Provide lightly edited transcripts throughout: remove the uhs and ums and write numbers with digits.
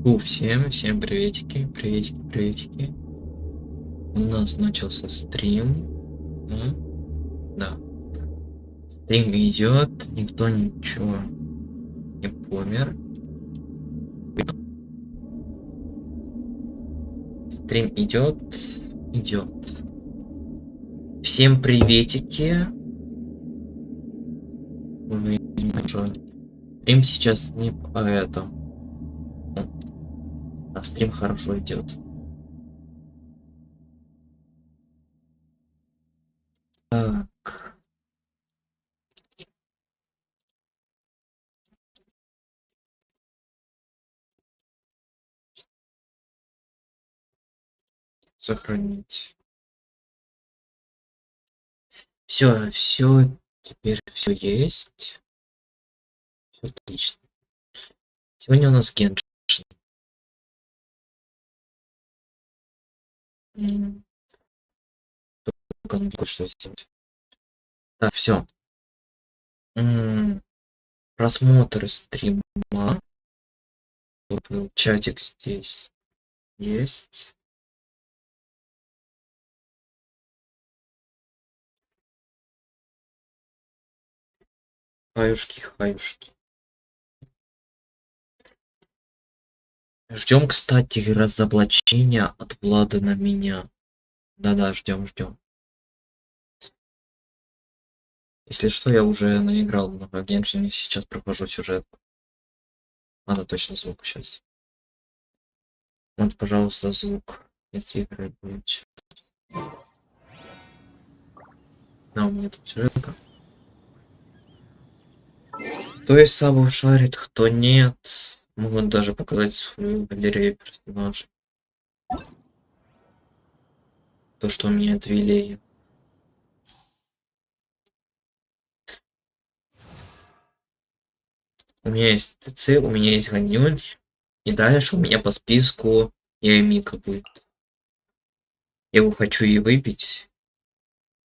Всем приветики, приветики. У нас начался стрим. Да. Стрим идет, никто ничего не помер. Стрим идет. Всем приветики. Стрим сейчас не по этому. А стрим хорошо идет. Так. Сохранить. Все, теперь все есть. Все отлично. Сегодня у нас Геншин. Только надо что сделать. Так, все. Просмотр стрима. Чатик здесь есть. Хаюшки. Ждем, кстати, разоблачения от Влада на меня. Да, ждем. Если что, я уже наиграл много Геншин, и сейчас прохожу сюжет. Надо точно звук сейчас. Вот, пожалуйста, звук. Если играть будет. У меня тут сюжетка. Кто из сабов шарит, кто нет. Могут даже показать свою галерею персонажей. То, что мне отвели. У меня есть ТЦ, у меня есть Ганюнь. И дальше у меня по списку Ямика будет. Я его хочу и выпить.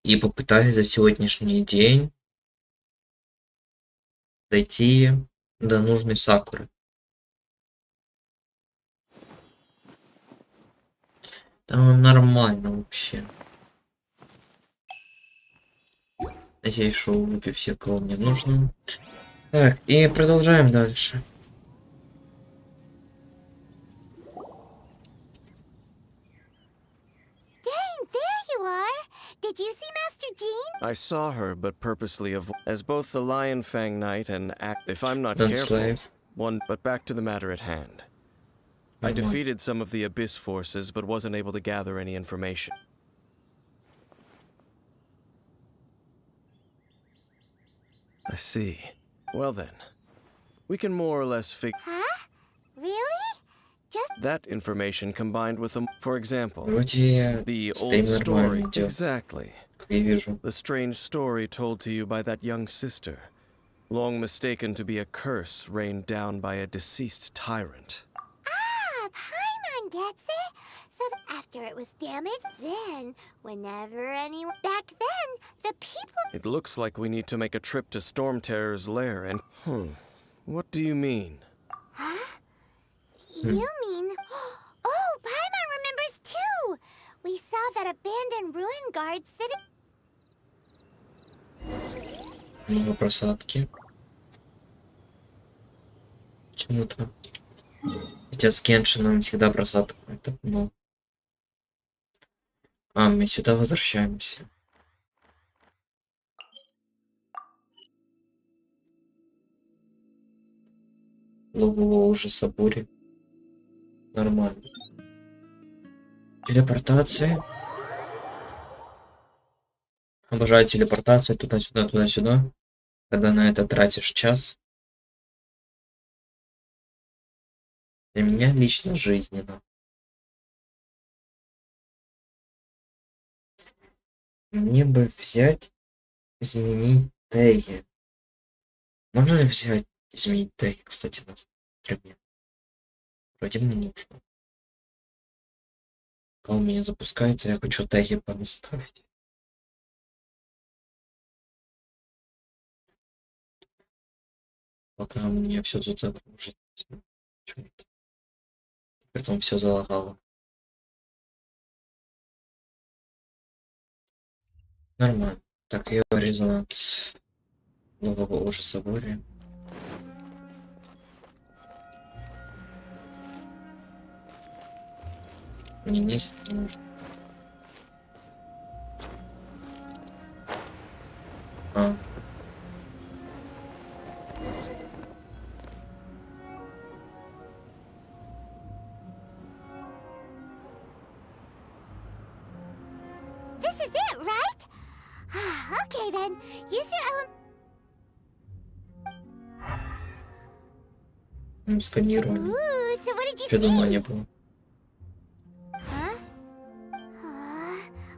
И попытаюсь за сегодняшний день дойти до нужной Сакуры. Там нормально вообще. Надеюсь, что выпью все, кого мне нужно. Так, и продолжаем дальше. Did you see Master Jean? I saw her, but purposely as both the Lion Fang Knight and if I'm not Don't careful, slave. But back to the matter at hand. I defeated some of the Abyss forces, but wasn't able to gather any information. I see. Well then, we can more or less figure. Huh? Really? Just That information combined with them, for example, Вроде the стрим old story. нормально идет, Exactly. как я вижу. The strange story told to you by that young sister, long mistaken to be a curse rained down by a deceased tyrant. Paimon gets it. So after it was damaged, then whenever anyone back then, the people. It looks like we need to make a trip to Storm Terror's lair and what do you mean? Huh? You mean? Oh, Paimon remembers too. We saw that abandoned ruin guard sitting. Много просадки. Почему-то. Хотя с Геншином всегда просадка. Это, ну. Мы сюда возвращаемся. Логово ужаса бури. Нормально. Телепортация. Обожаю телепортацию туда-сюда. Когда на это тратишь час. Для меня лично жизненно. Мне бы взять, изменить теги. Можно ли взять, изменить теги, кстати, на стриме? Вроде мне нужно. Когда у меня запускается, я хочу теги поставить. Пока у меня все тут загружено. Потом все залагало. Нормально. Так, ее резонанс нового ужаса бури. Мне не нужно. А. This is it, right? Okay then. Use your Сканирование. Ooh, so what did you Я думаю, see? не было. Huh?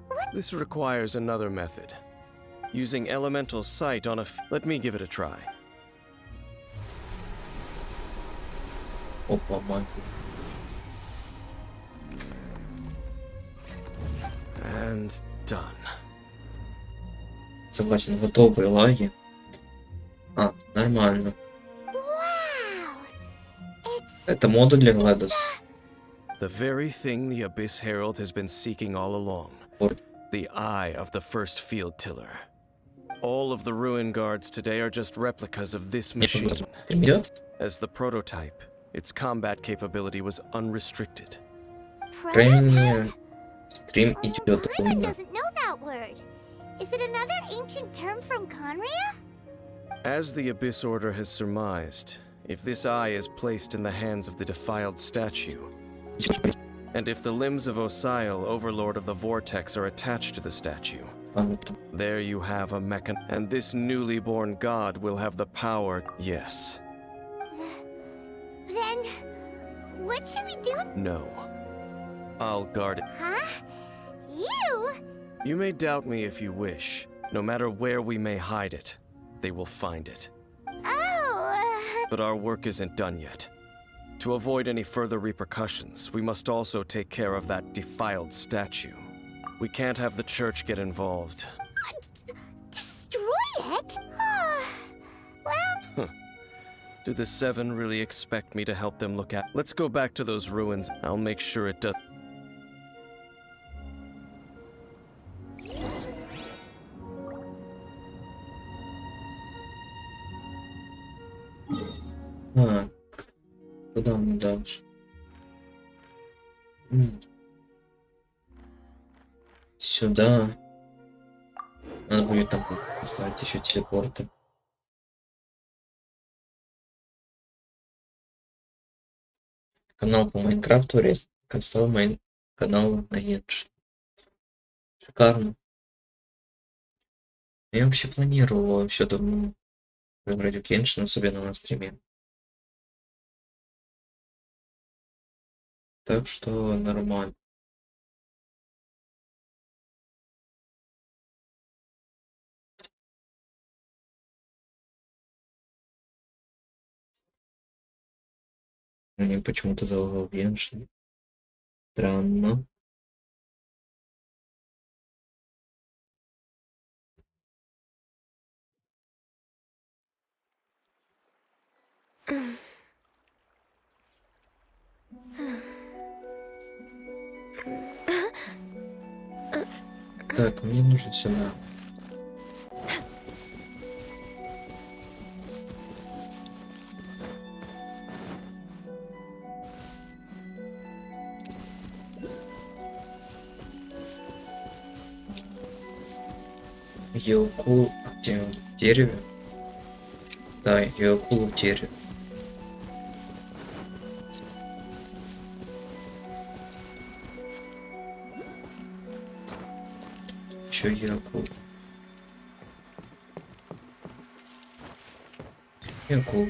What? This requires another method. Using elemental sight on a let me give it a try. Опа, мать. And done. Согласен, готовые лаги. А, нормально. Wow! It's Это модуль для GLaDOS. The very thing the Abyss Herald has been seeking all along. What? The eye of the first field tiller. All of the ruin guards today are just replicas of this machine. Стрим идет? As the prototype, its combat capability was unrestricted. Крайне prototype? стрим Oh, идет Paimon умно. doesn't know that word. Is it another ancient term from Conria? As the Abyss Order has surmised, if this eye is placed in the hands of the defiled statue, and if the limbs of Osial, Overlord of the Vortex, are attached to the statue, there you have a mechan- and this newly born god will have the power, yes. Then, what should we do? No. I'll guard it. Huh? You? You may doubt me if you wish. No matter where we may hide it, they will find it. Oh, But our work isn't done yet. To avoid any further repercussions, we must also take care of that defiled statue. We can't have the church get involved. destroy it? Well, Do the Seven really expect me to help them look at? Let's go back to those ruins. I'll make sure it does. Так, куда мы дальше? Сюда. Надо будет там поставить еще телепорты. Канал по Майнкрафту, стал канал на Геншин. Шикарно. Я вообще планировал еще давно играть в Геншин, особенно на стриме. Так что нормально. Мне почему-то залагал Геншин. Странно. Так, мне нужно сюда. Елку где он? В дереве? Да, елку в дереве. Еще елку. Елку.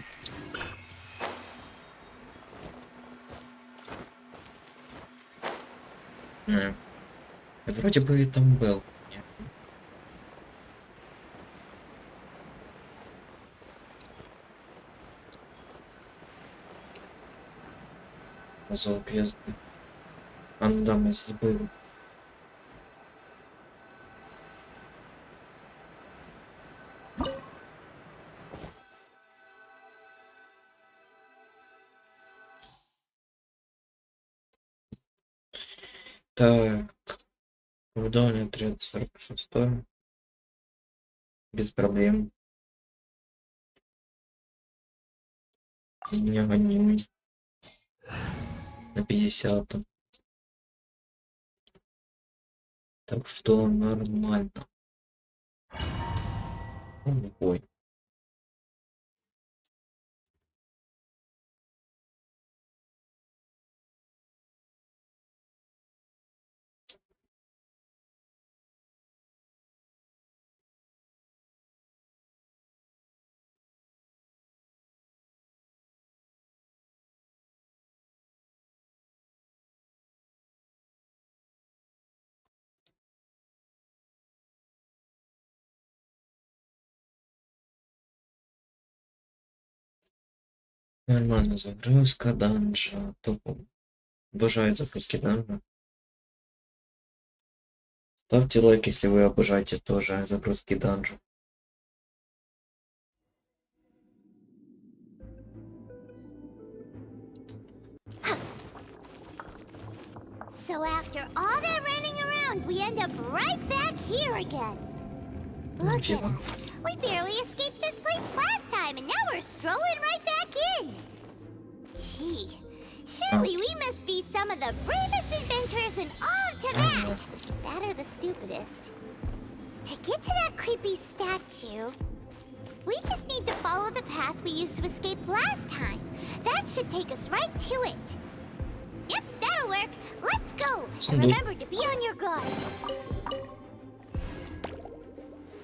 Вроде бы и там был. Нет. Зал бездны. А, ну да, мы здесь были. Так. Удобный отряд 46. Без проблем. У меня гоню на 50. Так что нормально. Ой. Нормально, загрузка данжа. Топ. Обожаю загрузки данжа. Ставьте лайк, если вы обожаете тоже загрузки данжа. So after all that running around, we end up right back here again. Look at us. We barely escaped this place last time, and now we're strolling right back in. Gee, surely we must be some of the bravest adventurers in all of Tibet. That or the stupidest. To get to that creepy statue, we just need to follow the path we used to escape last time. That should take us right to it. Yep, that'll work. Let's go. And remember to be on your guard.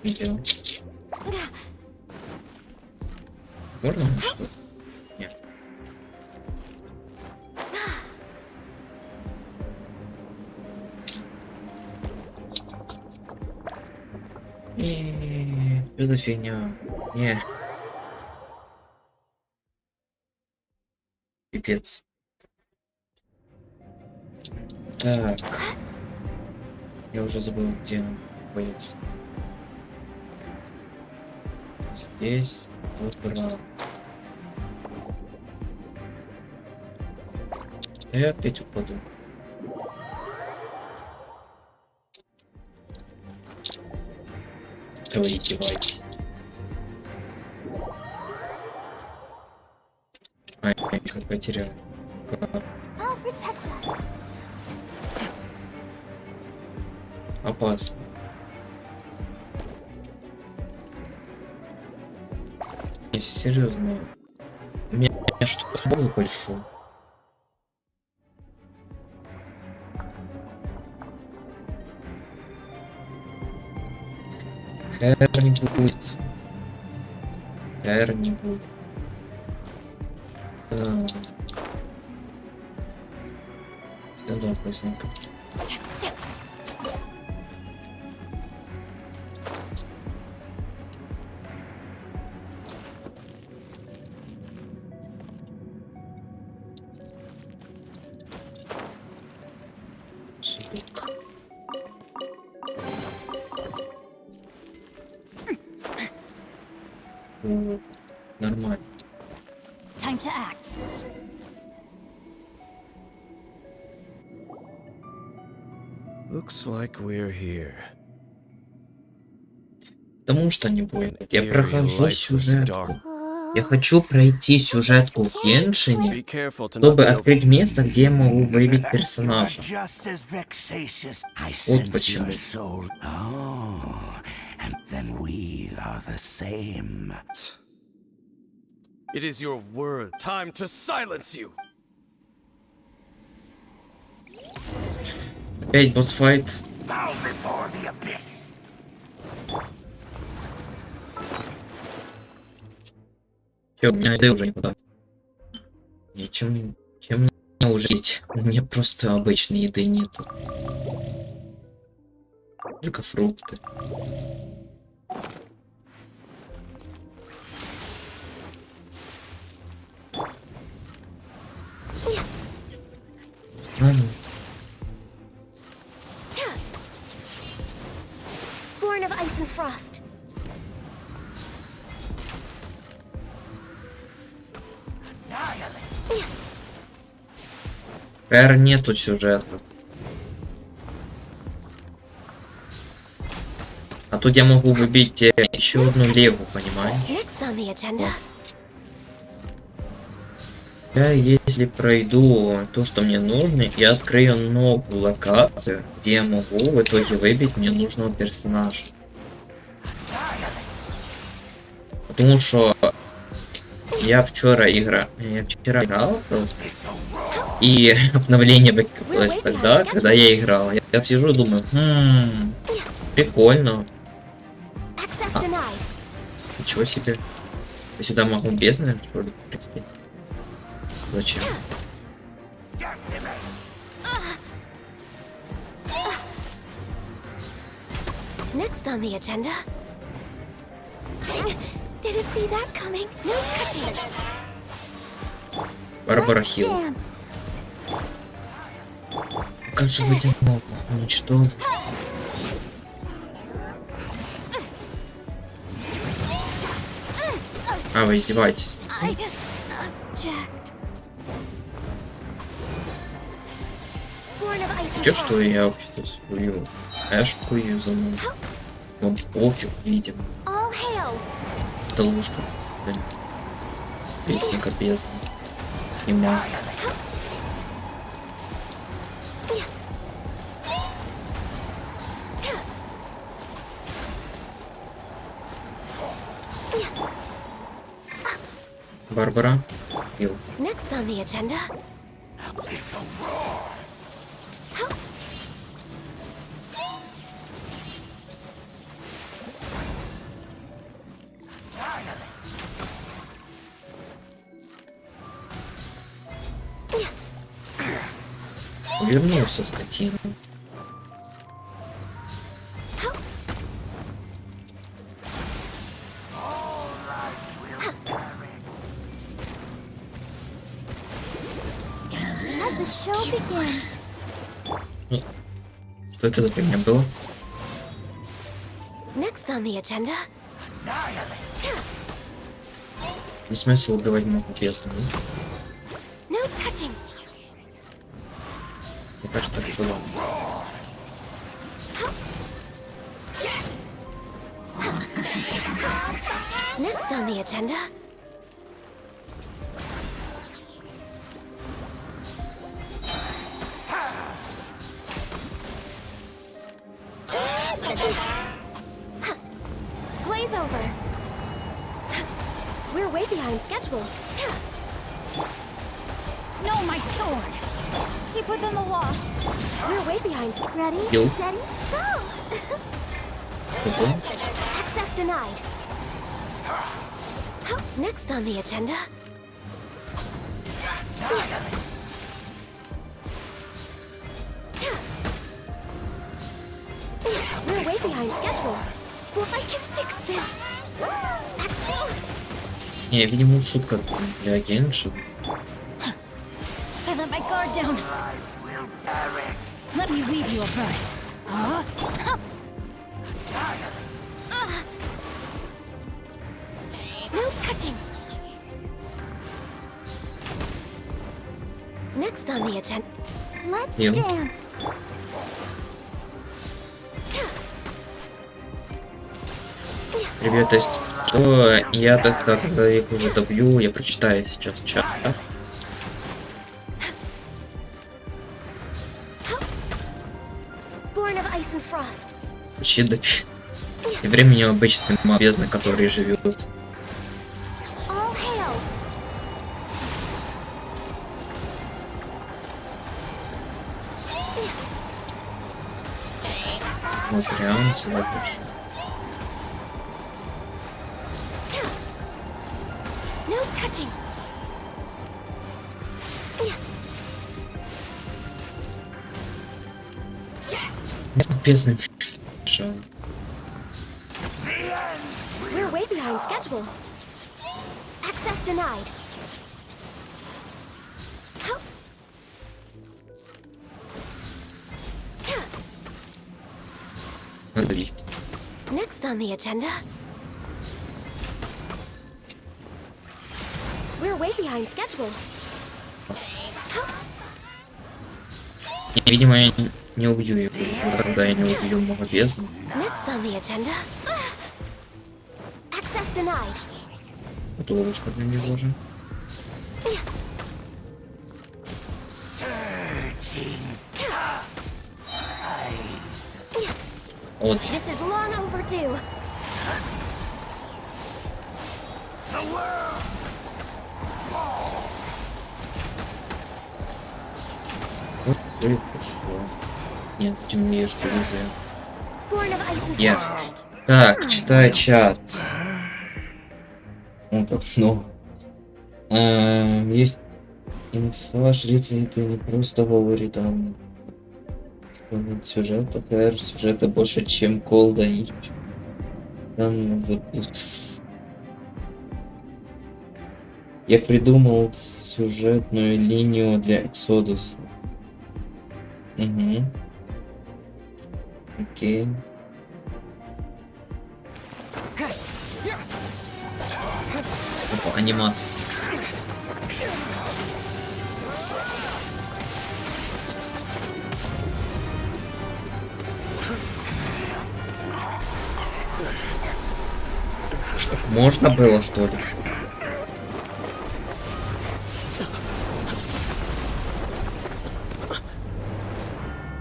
Видео. Можно? Нет. Что за фигня? Не. Пипец. Так. Я уже забыл, где он находится. Здесь. Вот право. Я опять упаду. Да вы издеваетесь. Ай, я что-то потерял. Опасно. Не, серьезно. У меня что-то бог большой. Хэр не будет. Хэр не будет. Да. Сюда быстренько. Нормально. Time to act. Looks like we're here. Потому что не будет. Я прохожу сюжетку. Я хочу пройти сюжетку в Геншине, чтобы открыть место, где я могу выявить персонажа. Вот почему. It is your word. Time to silence you. Опять босс-файт. Чё, у меня еды уже не хватает. И чем мне уже есть? У меня просто обычной еды нету. Только фрукты. Ладно. Born of ice and frost. Хэр нету сюжета. тут я могу выбить еще одну леву, понимаешь? Next on the agenda. Я, если пройду то, что мне нужно, я открою новую локацию, где я могу в итоге выбить мне нужного персонажа. Потому что я вчера играл просто. И обновление выкатилось тогда, когда я играл. Я сижу и думаю, прикольно. Ничего себе. Я сюда могу бездны, что ли, в принципе. Зачем? Next on the agenda. Didn't see that coming. No touching. Барбара Хилл. Как же водяного уничтожить? А, вы издеваетесь? Чё, что я вообще-то свою эшку юзанул? Он пофиг, видимо. Это лужка. Песня капец. И маг. Барбара Хилл. Next on the agenda. Вернулся, скотина. Let the show begin. Что это за фигня было? Next on the agenda. Не смысл убивать мою бездну. No touching. Мне кажется, так было. Next on the agenda. Glaze over. We're way behind schedule. No, my sword! Keep within the law. We're way behind. Ready, Yo. steady, go! Ого. Access denied. Next on the agenda. We're way behind schedule. Well, I can fix this. Не, видимо, шутка для Геншин. I let my guard down. Let me weave you a verse. Huh? No touching. Next on the agenda. Let's Yo. dance. Ребята, если что, я тогда, когда их уже добью, я прочитаю сейчас чат. Born of ice and frost. Почти добью. И времени обычно мало бездны, которые живут. All hail. Вот реально целая больше. No touching. Бездны. We're way behind schedule. Access denied. Надо лить. Next on the agenda. We're way behind schedule. Видимо, я не убью его. Тогда я не убью много бездны. Next on the agenda. Access denied. Вот ловушка для него же. Вот. This is long overdue. Вот и пошло. Нет, темнее, что ли, Born of ice and Я. frost. Так, читаю чат. Вот так, ну. Есть инфа, жрица, это не просто говорит, там нет сюжета, КР сюжета больше, чем Колда и там запутаться. Я придумал сюжетную линию для Эксодуса. Угу. Окей. Опа, анимация. Что, можно было, что ли?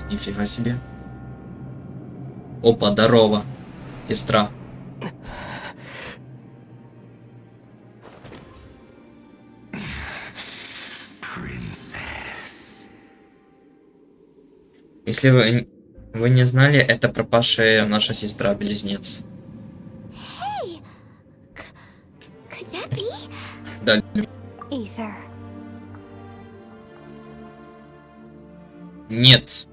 Нифига себе. Опа, здорово, сестра. Если вы не знали, это пропавшая наша сестра-близнец. Hey, could that be? Да. Ether. Нет.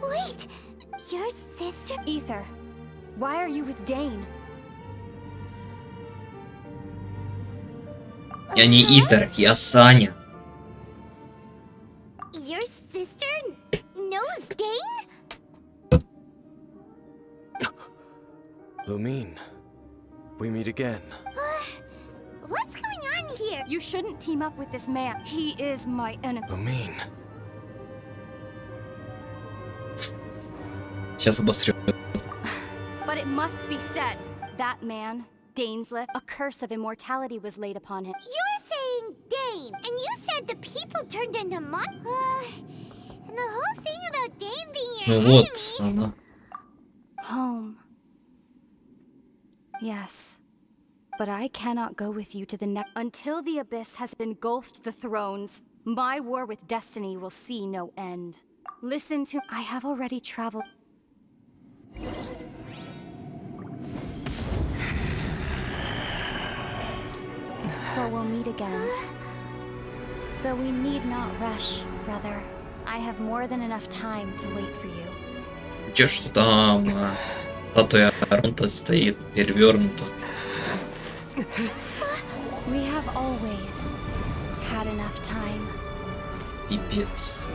Wait, your sister? Ether. Why are you with Dane? Я не Итер, я Саня. Your sister knows Dane? Lumine, we meet again. What's going on here? You shouldn't team up with this man. He is my enemy. Lumine. Сейчас обосрю. But it must be said, that man, Dane's lip, a curse of immortality was laid upon him. You're saying Dane, and you said the people turned into and the whole thing about Dane being your Ну вот, enemy. она. Home. Yes. But I cannot go with you to the next until the abyss has engulfed the thrones. My war with destiny will see no end. Listen to I have already traveled. So we'll meet again. Though we need not rush, brother. I have more than enough time to wait for you. Че, что там статуя Аронта стоит перевернута. We have always had enough time. Пипец.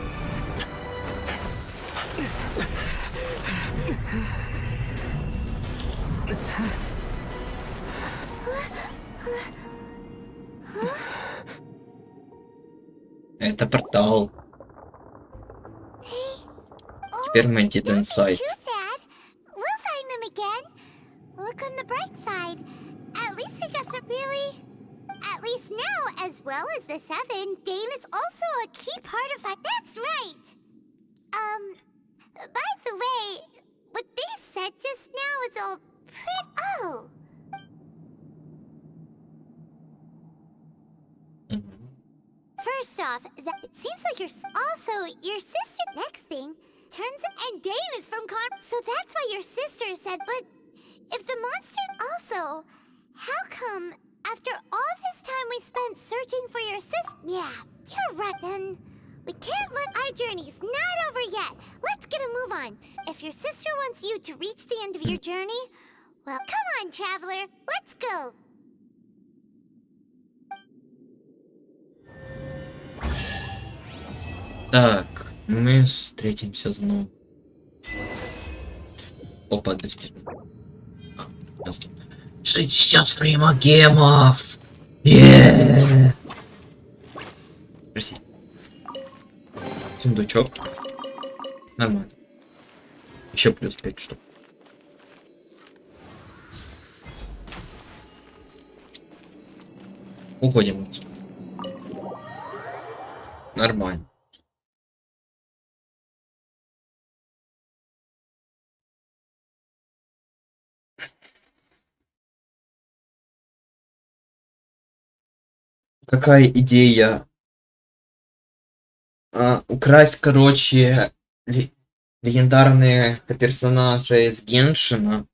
Это портал. Теперь мы Dead Don't be Inside. too sad. We'll find them again. Look on the bright side. At least we got some really... At least now, as well as the Seven, Dane is also a key part of our... That's right! By the way, what they said just now is all pretty... Oh! First off, it seems like also your sister. Next thing, turns and Dane is from so that's why your sister said. But if the monsters also, how come after all this time we spent searching for your sister? Yeah, you're right. Then we can't let our journey's not over yet. Let's get a move on. If your sister wants you to reach the end of your journey, well, come on, traveler, let's go. Так, мы встретимся снова. Опа, достиг. 60 фримагемов! Прости. Сундучок. Нормально. Еще плюс 5 штук. Уходим отсюда. Нормально. Какая идея? Украсть, короче, легендарные персонажи из Геншина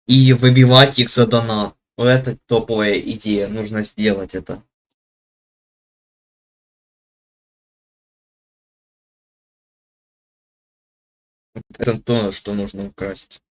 и выбивать их за донат. Вот это топовая идея. Нужно сделать это. Это то, что нужно украсть.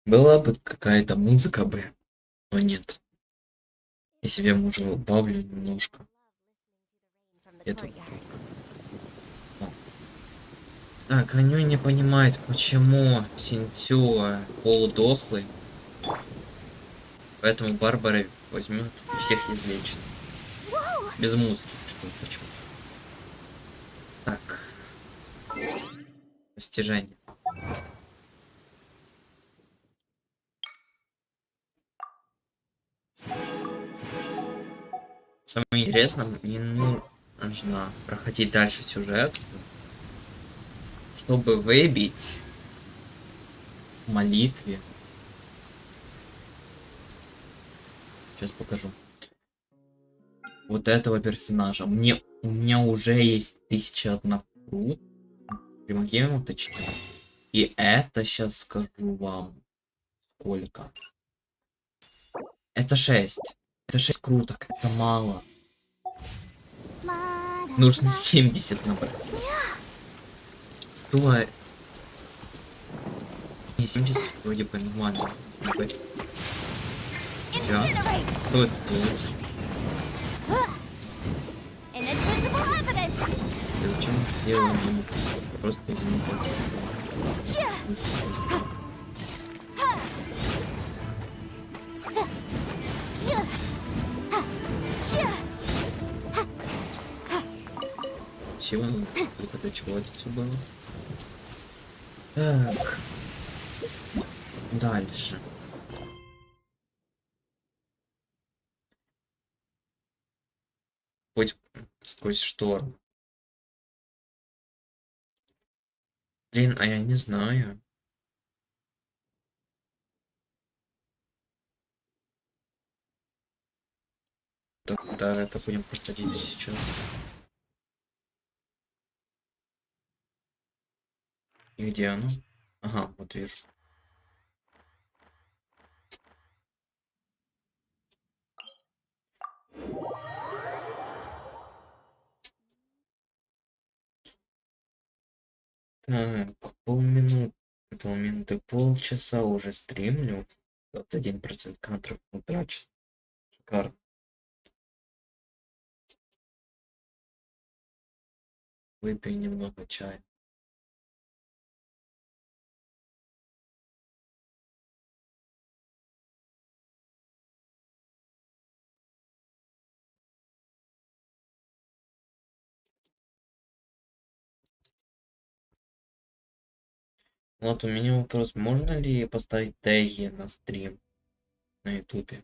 Была бы какая-то музыка бы, но нет. Я себе, может, убавлю немножко. Это так, Аню не понимает, почему Синтю полудохлый. Поэтому Барбара возьмет и всех излечит. Без музыки. Почему? Так. Достижение. Самое интересное, мне нужно проходить дальше сюжет, чтобы выбить в молитве. Сейчас покажу. Вот этого персонажа. У меня уже есть 1001 фрут. Помоги ему уточнить. И это сейчас скажу вам. Сколько? Это 6. Это 6 круток. Это мало. Нужно 70 набрать. Что? Не, 70 вроде бы нормально. Да? Что это делать? Я зачем делаем ему? Просто извините. Сила, только для чего это все было? Так. Дальше. Хоть сквозь шторм. Блин, а я не знаю. Да, это будем проходить сейчас. И где оно? Ага, вот вижу. Так, полминуты, полчаса уже стримлю. 21% кадров утрачен. Шикарно. Выпей немного чая. Вот у меня вопрос, можно ли поставить теги на стрим на ютубе?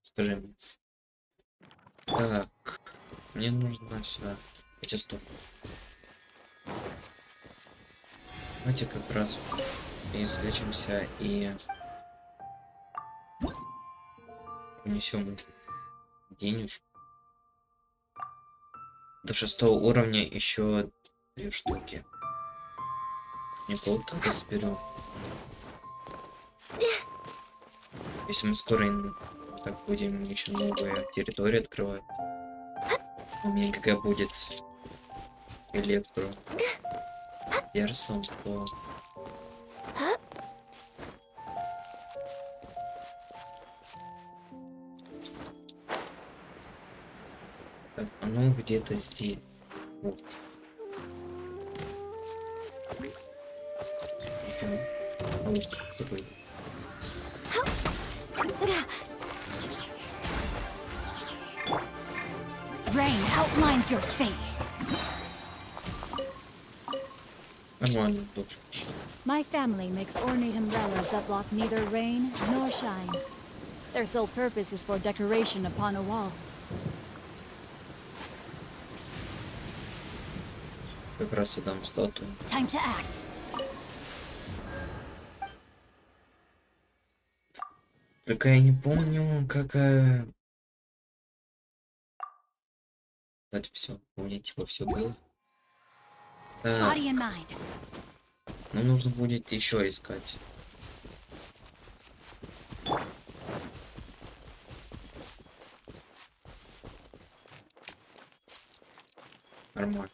Скажи мне. Так, мне нужно сюда. Хотя стоп. Давайте как раз и излечимся и унесем денежку. До 6-го уровня еще 2 штуки. Не полтора заберем. Если мы скоро так будем еще новые территории открывать. У меня какая будет электро персом, то Так, оно где-то здесь. Вот. Забыл. Rain outlines your fate. Нормально, тут. My family makes ornate umbrellas that block neither rain nor shine. Their sole purpose is for decoration upon a wall. Как раз и дам статую. Time to act. Только я не помню, какая... Кстати, все, у меня типа все было. Так, Body and mind. ну нужно будет еще искать. Нормально.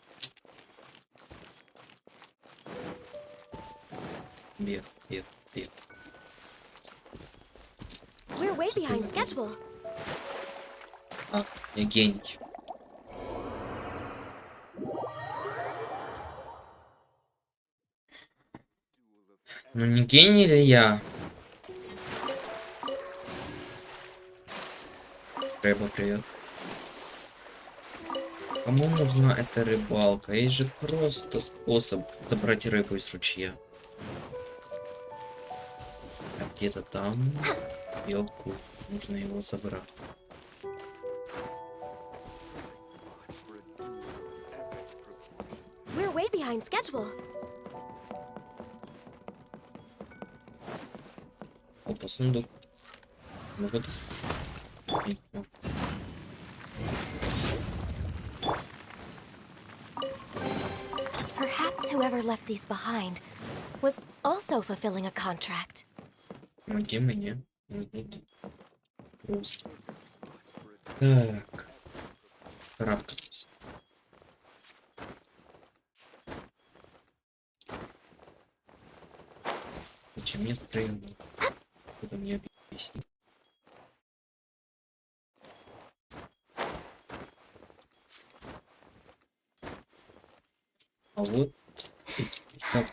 Бег, бег, бег. We're way behind schedule. А, я гений. Ну не гений ли я? Рыба, привет. Кому нужна эта рыбалка? Есть же просто способ забрать рыбу из ручья. А где-то там белку. Нужно его забрать. We're way behind schedule. Опа, сундук. Ну вот. Perhaps whoever left these behind was also fulfilling a contract. Помоги мне. Вот тут. Просто. Так. Карабкаться. Зачем мне стрельнул? Кто-то мне объяснит. А вот как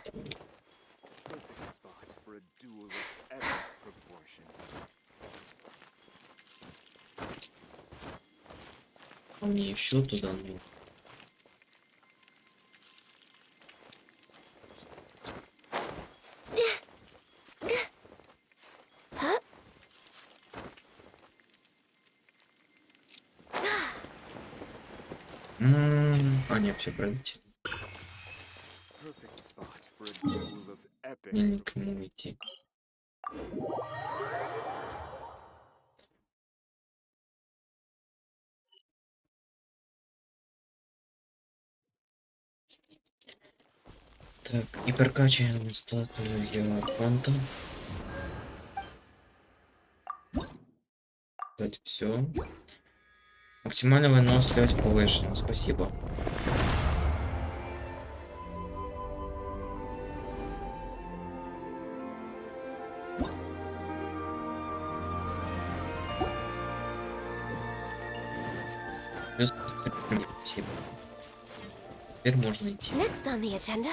а мне еще туда ну. А нет, все пролетело. Мне не к нему идти. Так, и прокачиваем статую для фронта. Кстати, все. Максимальная выносливость повышена. Спасибо. Плюс спасибо. Теперь можно идти. Next on the agenda.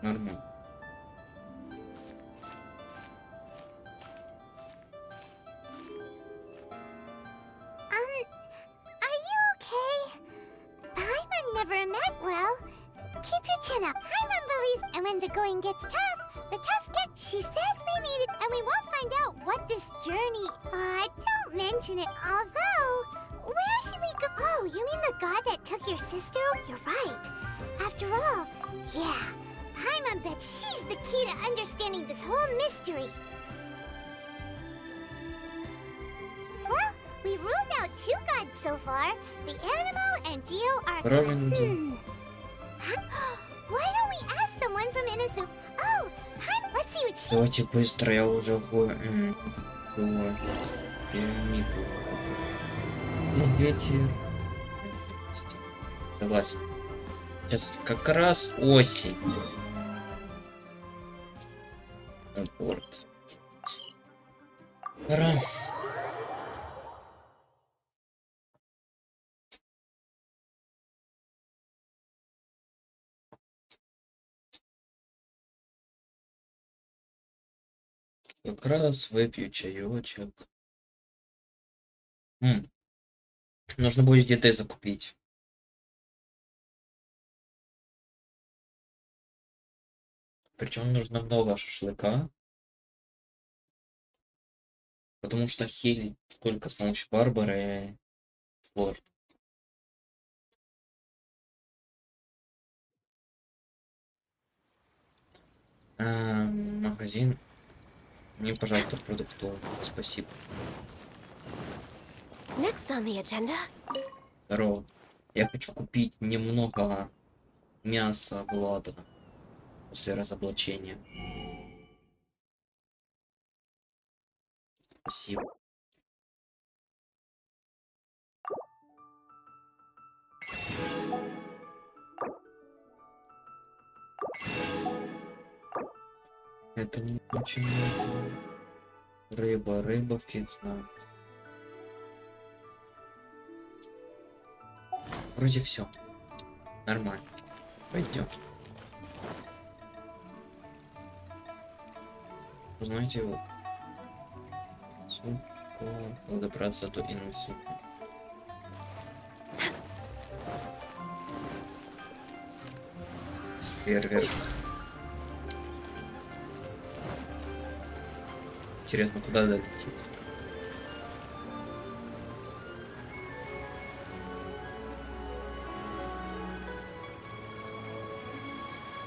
Нормально. Are you okay? Paimon never meant well. Keep your chin up. Paimon believes, and when the going gets tough, the tough get. She says we need it, and we won't find out what this journey. Don't mention it. Although, where should we go? Oh, you mean the god that took your sister? You're right. After all, yeah, Paimon bets she's the key to understanding this whole mystery. Well, we've ruled out 2 gods so far. The Animo and Geo are... Why don't we ask someone from Inazu? Oh, let's see what she... Давайте быстро, я уже ветер. Согласен. Сейчас как раз осень. Порт. Пора. Как раз выпью чаечек. Нужно будет еды закупить. Причем нужно много шашлыка. Потому что хилить только с помощью Барбары сложно. Магазин. Мне, пожалуйста, продуктов. Спасибо. Next on the agenda. Здорово. Я хочу купить немного мяса Влада после разоблачения. Спасибо. Это не очень много. Рыба, фиг знает. Вроде все. Нормально. Пойдем. Знаете, вот. Надо добраться до инпука. Вверх. Интересно, куда долетит?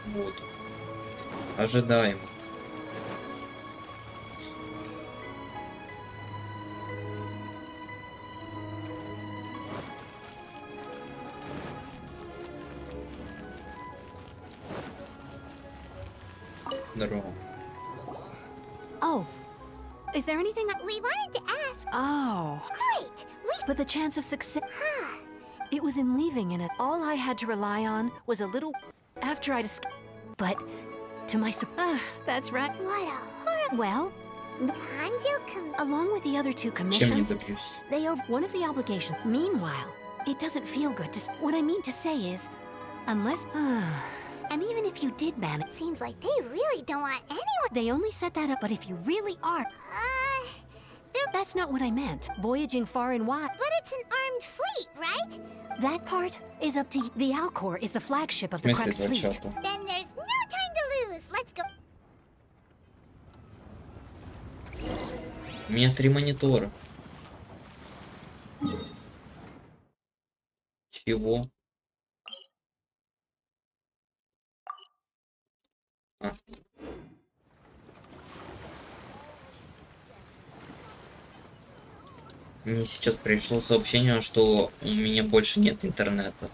Вот. Ожидаем. Здорово. Oh, is there anything We wanted to ask. Oh, Great. but the chance of success... It was in leaving, and all I had to rely on was a little... After I'd escaped... But, to my... that's right. What a horrible... Well, Hanjo along with the other 2 Чем не commissions, добьюсь? they are one of the obligations. Meanwhile, it doesn't feel good to... What I mean to say is, unless... And even if you did manage... Seems like they really don't want anyone... They only set that up, but if you really are... That's not what I meant. Voyaging far and wide. But it's an armed fleet, right? That part is up to you. The Alcor is the flagship of В the смысле Crux fleet. зачата? Then there's no time to lose. Let's go. У меня 3 монитора. Чего? Мне сейчас пришло сообщение, что у меня больше нет интернета.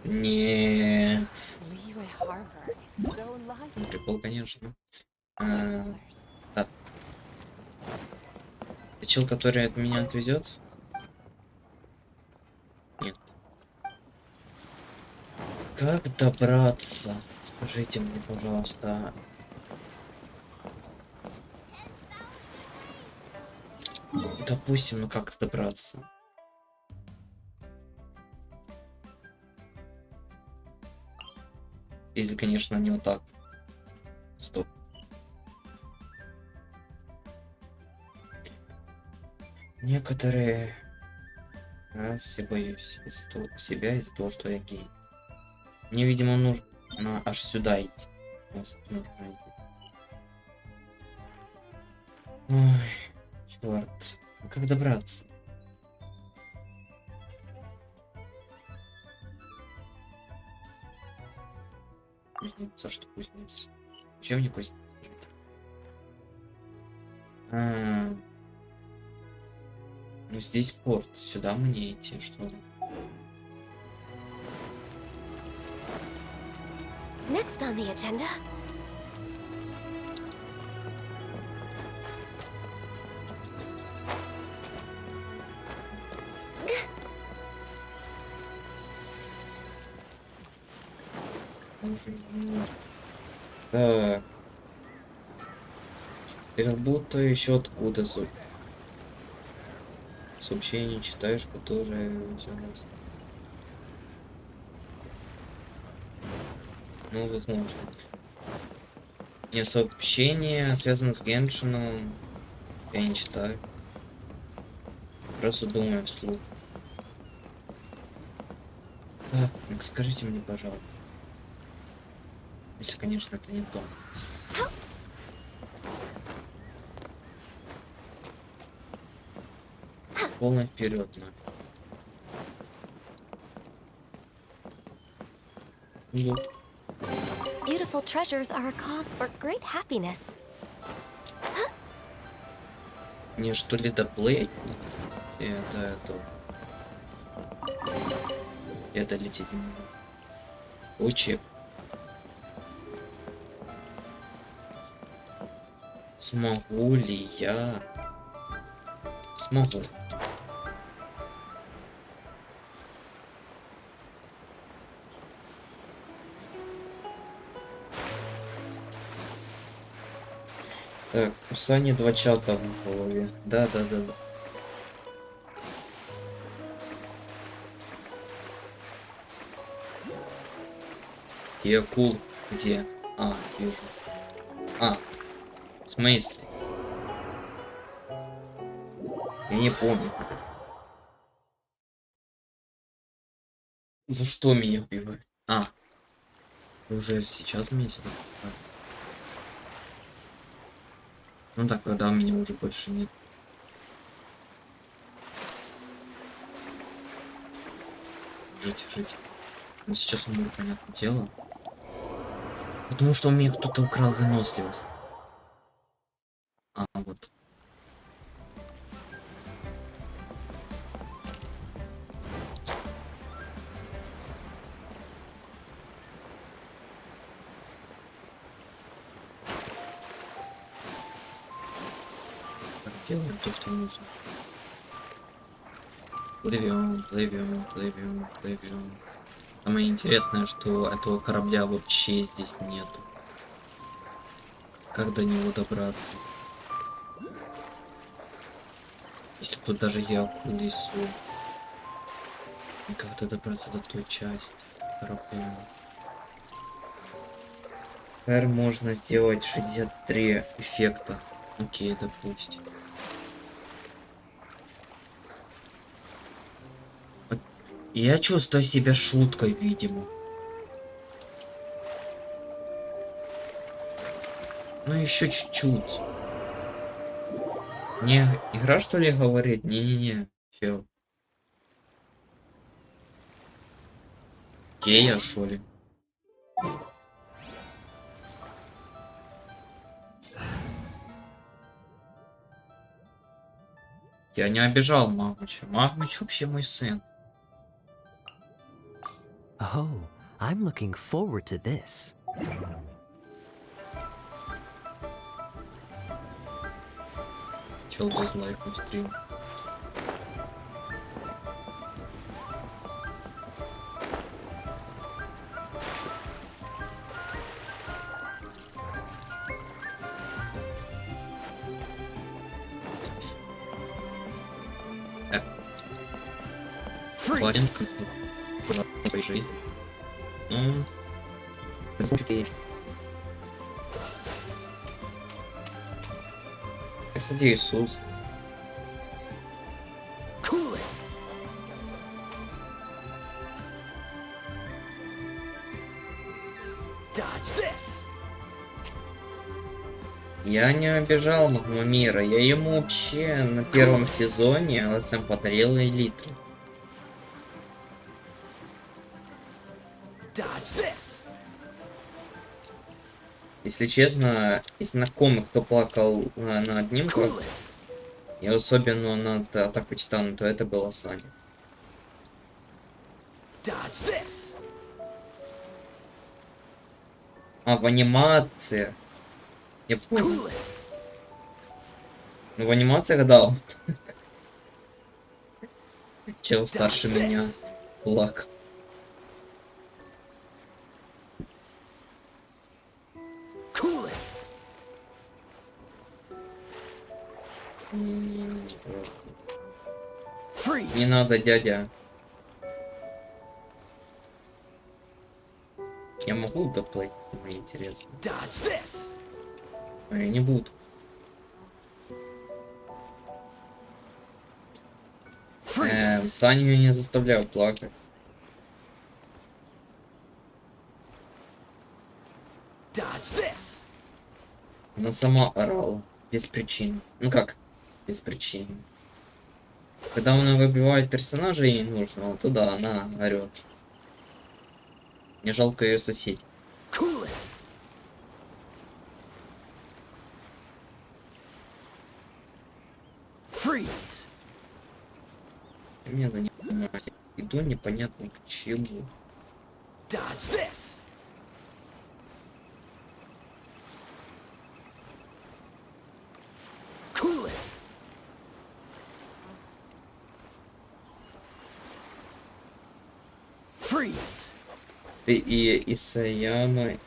Нет. Прикол, конечно. Так. Ты чел, который от меня отвезет? Нет. Как добраться? Скажите мне, пожалуйста. Допустим, ну как добраться? Если, конечно, не вот так. Стоп. Некоторые раз я боюсь себя из-за того, что я гей. Мне, видимо, нужно аж сюда идти. Ой, черт. А как добраться? За что кузнец? Чем не кузнец? Ну здесь порт. Сюда мне идти, что ли? Next on the agenda. Так. Ты как будто еще откуда сообщение читаешь, которое у нас. Ну, возможно. Не, сообщение связано с Геншином. Я не читаю. Просто думаю вслух. Так, ну скажите мне, пожалуйста. Если, конечно, это не то. Полный вперед, на. Beautiful treasures are a cause for great happiness. Мне что ли доплыть? Это. Я долететь не могу. Учи. Смогу ли я? Смогу. Так, у Сани 2 чата в голове. Да. И акул где? А, вижу. А, в смысле? Я не помню. За что меня убивают? А, уже сейчас меня сюда поставили. Ну так, когда меня уже больше нет. Жить. Но сейчас умру, понятное дело. Потому что у меня кто-то украл выносливость. А, вот. Так, делаем то, что нужно. Плывем. Самое интересное, что этого корабля вообще здесь нету. Как до него добраться? Если тут даже я акул несу. И как-то добраться до той части корабля. Теперь можно сделать 63 эффекта. Окей, допустим. Я чувствую себя шуткой, видимо. Ну еще чуть-чуть. Не, игра что ли говорит? Не. Чел. Гея, что ли? Я не обижал Магмича. Магмич вообще мой сын. Oh, I'm looking forward to this. Чел дизлайкнул стрим. Варенка. Твоей жизни. Ну. Кстати, Иисус. Cool it. Dodge this. Я не обижал Магмамира. Я ему вообще на первом сезоне ЛСМ подарил элитру. Dodge this. Если честно, из знакомых, кто плакал на обнимках, и особенно над атаку Титана, то это была Саня. А в анимации... Я понял. Ну в анимациях, да. Чел старше меня плакал. Не надо, дядя. Я могу доплатить, мне интересно. А я не буду. Саню я не заставляю плакать. Она сама орала. Без причин. Ну как? Без причин. Когда она выбивает персонажа ей нужного, то да, она орет. Мне жалко ее соседей. Мне занимаюсь. Иду непонятно к чему. Ты и Исаяма,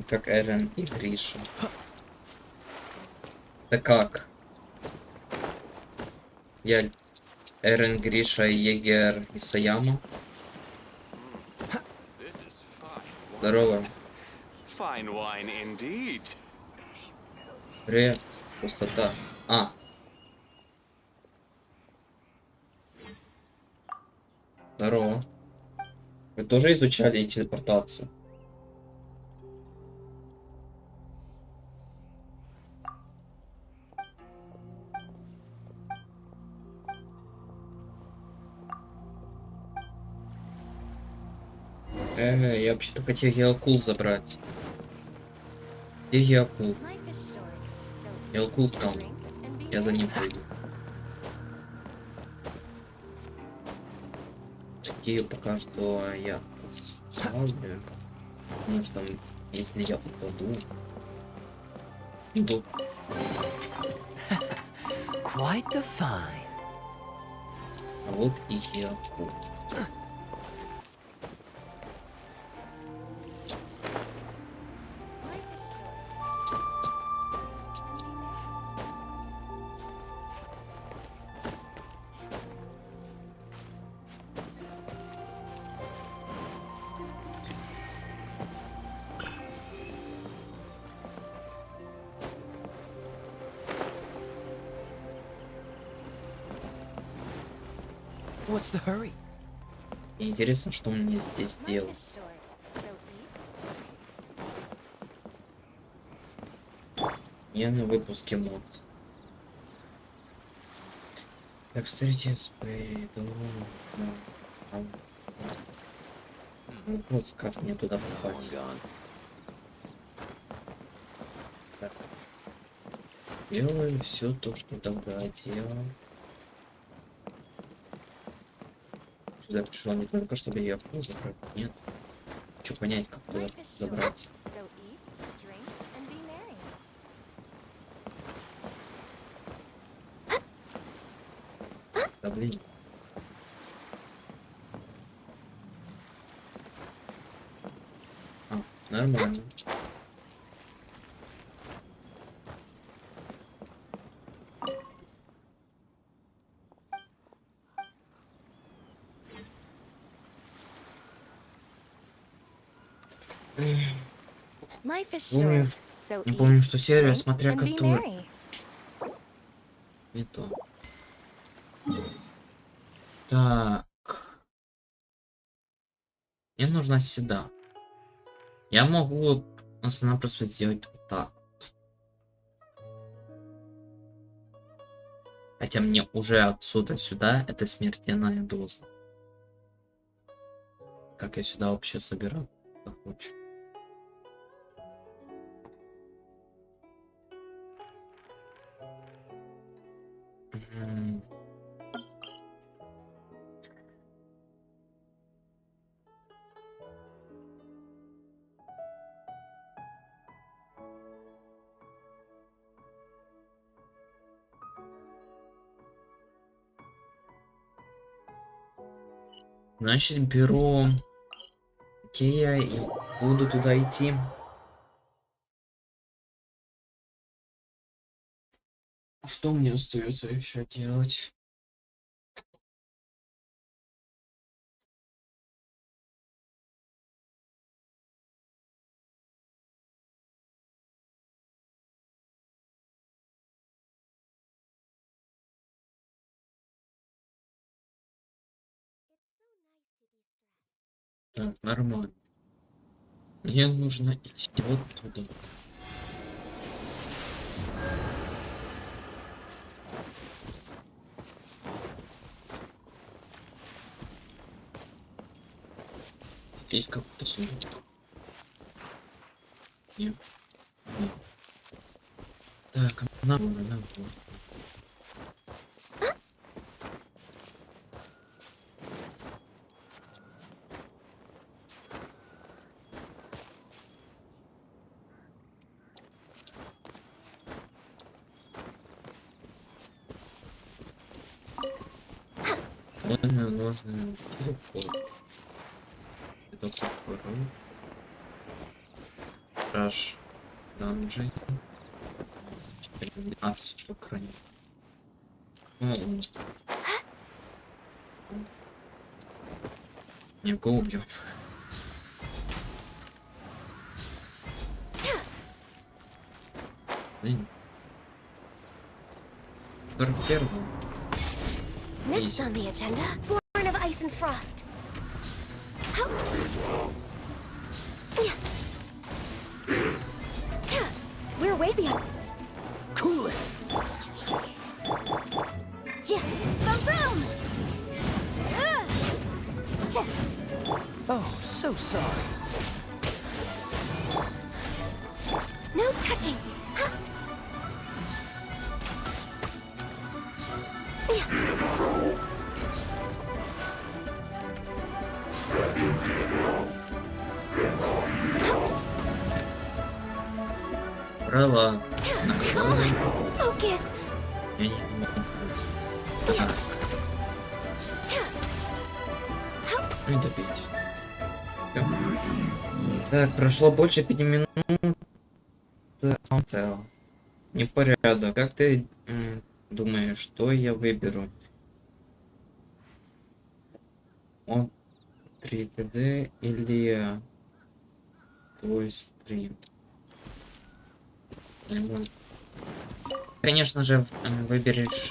как Эрен и Гриша. Да как? Я Эрен, Гриша, Егер, Исаяма. Здорово. Привет. Пустота. А. Здорово. Вы тоже изучали телепортацию? Я вообще-то хотел Геокул забрать. Где Геокул? Геокул там. Я за ним пойду. Такие пока что я ставлю. Потому что если я попаду... Иду. Quite the find. А вот и Геокул. What's the hurry? Мне интересно, что он мне здесь делает. Я на выпуске мод. Так, встретить пойду. Вопрос, как мне туда попасть. Так. Делаю все то, что тогда делал. Сюда пришел не только чтобы я забрать, нет. Хочу понять, как туда забраться. Да блин. А, нормально. Не помню, что серия, смотря которую. Не то. Так. Мне нужна седа. Я могу просто сделать вот так. Хотя мне уже отсюда сюда это смертельная доза. Как я сюда вообще собираю? Захочу. Мгм. Значит, беру Кея и буду туда идти. Что мне остается еще делать? Так, нормально. Мне нужно идти вот туда. Есть какой-то сундук? Нет. Нет. Так, на. Мне нужно телефон. Это второй. Раш. Данжи. 12 по крайней мере. Не, го убьем. Блин. 41. Next on the agenda, Born of Ice and Frost. We're way beyond. Cool it! Boom! Oh, so sorry. No touching. Брала. Focus. Я не знаю. Так. Ну и добить. Всё. Так, прошло больше 5 минут. Непорядок. Как ты думаешь, что я выберу? Он 3D или твой стрим? Конечно же, выберешь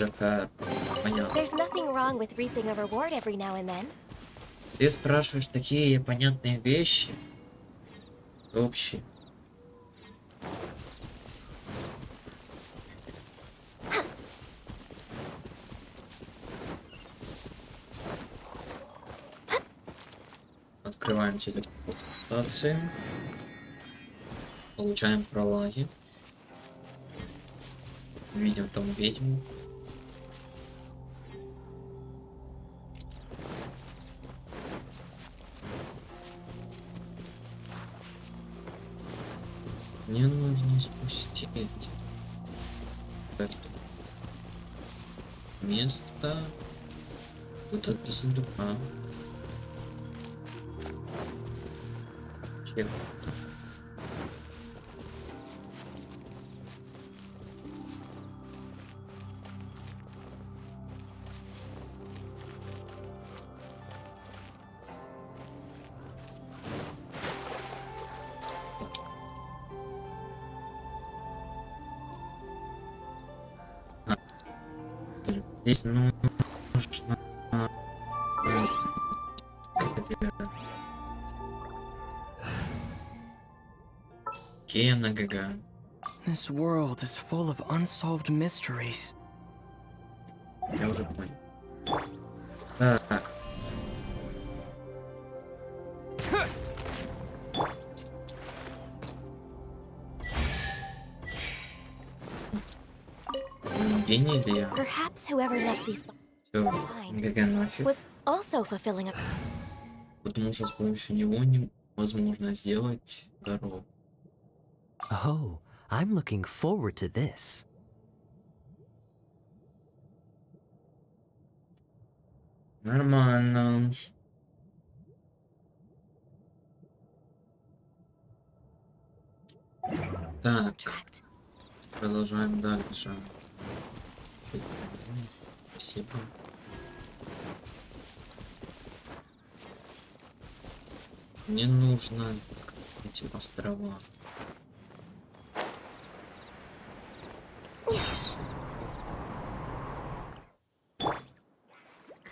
понятно. There's nothing wrong with reaping a reward every now and then. Ты спрашиваешь такие понятные вещи. Общие. Открываем телепортацию. Получаем пролаги. Видим там ведьму. Мне нужно спустить это место вот это сундука. Чек. Здесь нужно Кена ГГ. This world is full of unsolved mysteries. Я уже понял. Так. гений или я? Perhaps whoever left these Все, ГГ нафиг. was also fulfilling a Потому что с помощью него невозможно сделать дорогу. Oh, I'm looking forward to this. Нормально. Так, contract. продолжаем дальше. Спасибо. Мне нужно эти острова.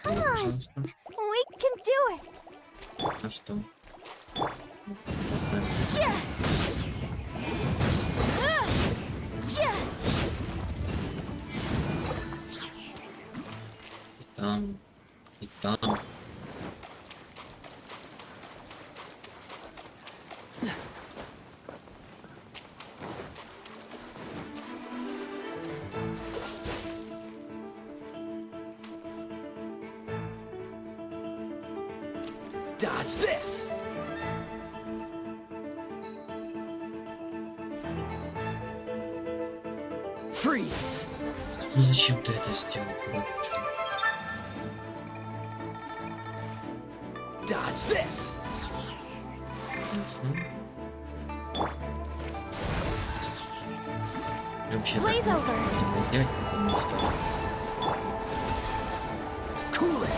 Come on, Пожалуйста. we can do it. А что? Cha! Cha! И там, и там. Dodge this! Freeze! Ну зачем ты это сделал? Короче? Dodge this! Ясно. Я вообще так Blaze не over. буду делать, потому что Cool it!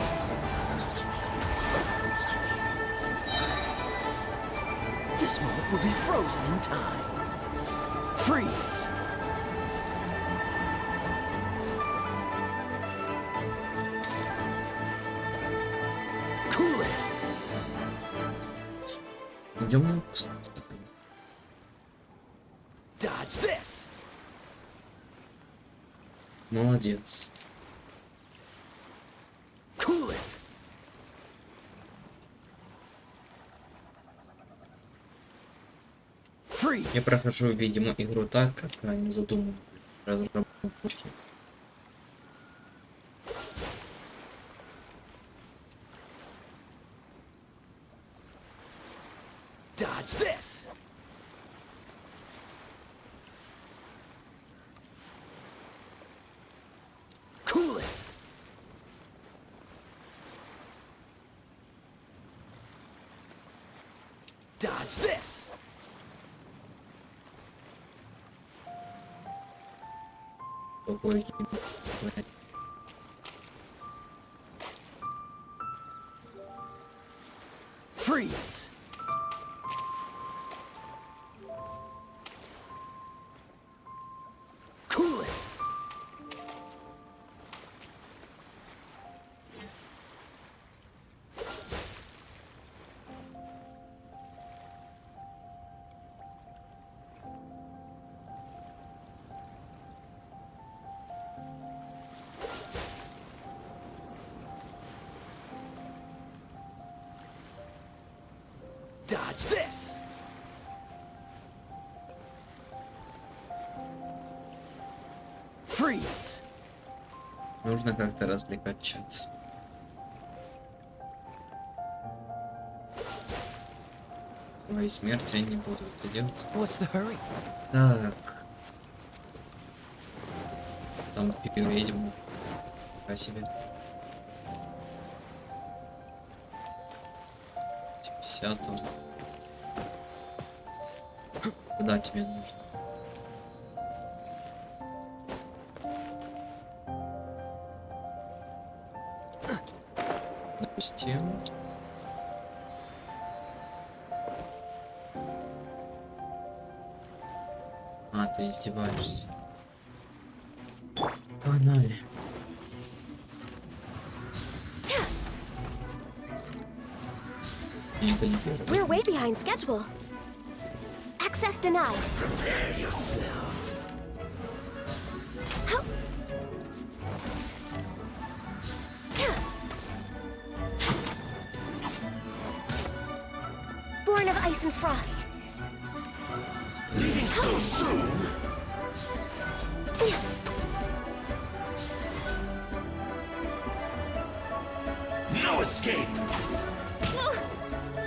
This moment will be frozen in time. Freeze! Cool it! идем. Dodge this! Молодец. Cool it! Freeze! Я прохожу, видимо, игру так, как они задумали разработчики. Dodge this! Cool it! Dodge this! Какой Freeze! Cool it! Dodge this! Freeze! Нужно как-то развлекать чат. Своей смерти я не буду это делать. What's the hurry? Так. Там видимо. Пока себе. 50-го. Куда тебе нужно? Допустим. А, ты издеваешься. Погнали. Это не первый. We're way behind schedule. Access denied. Born of ice and frost. Leaving so soon? No escape.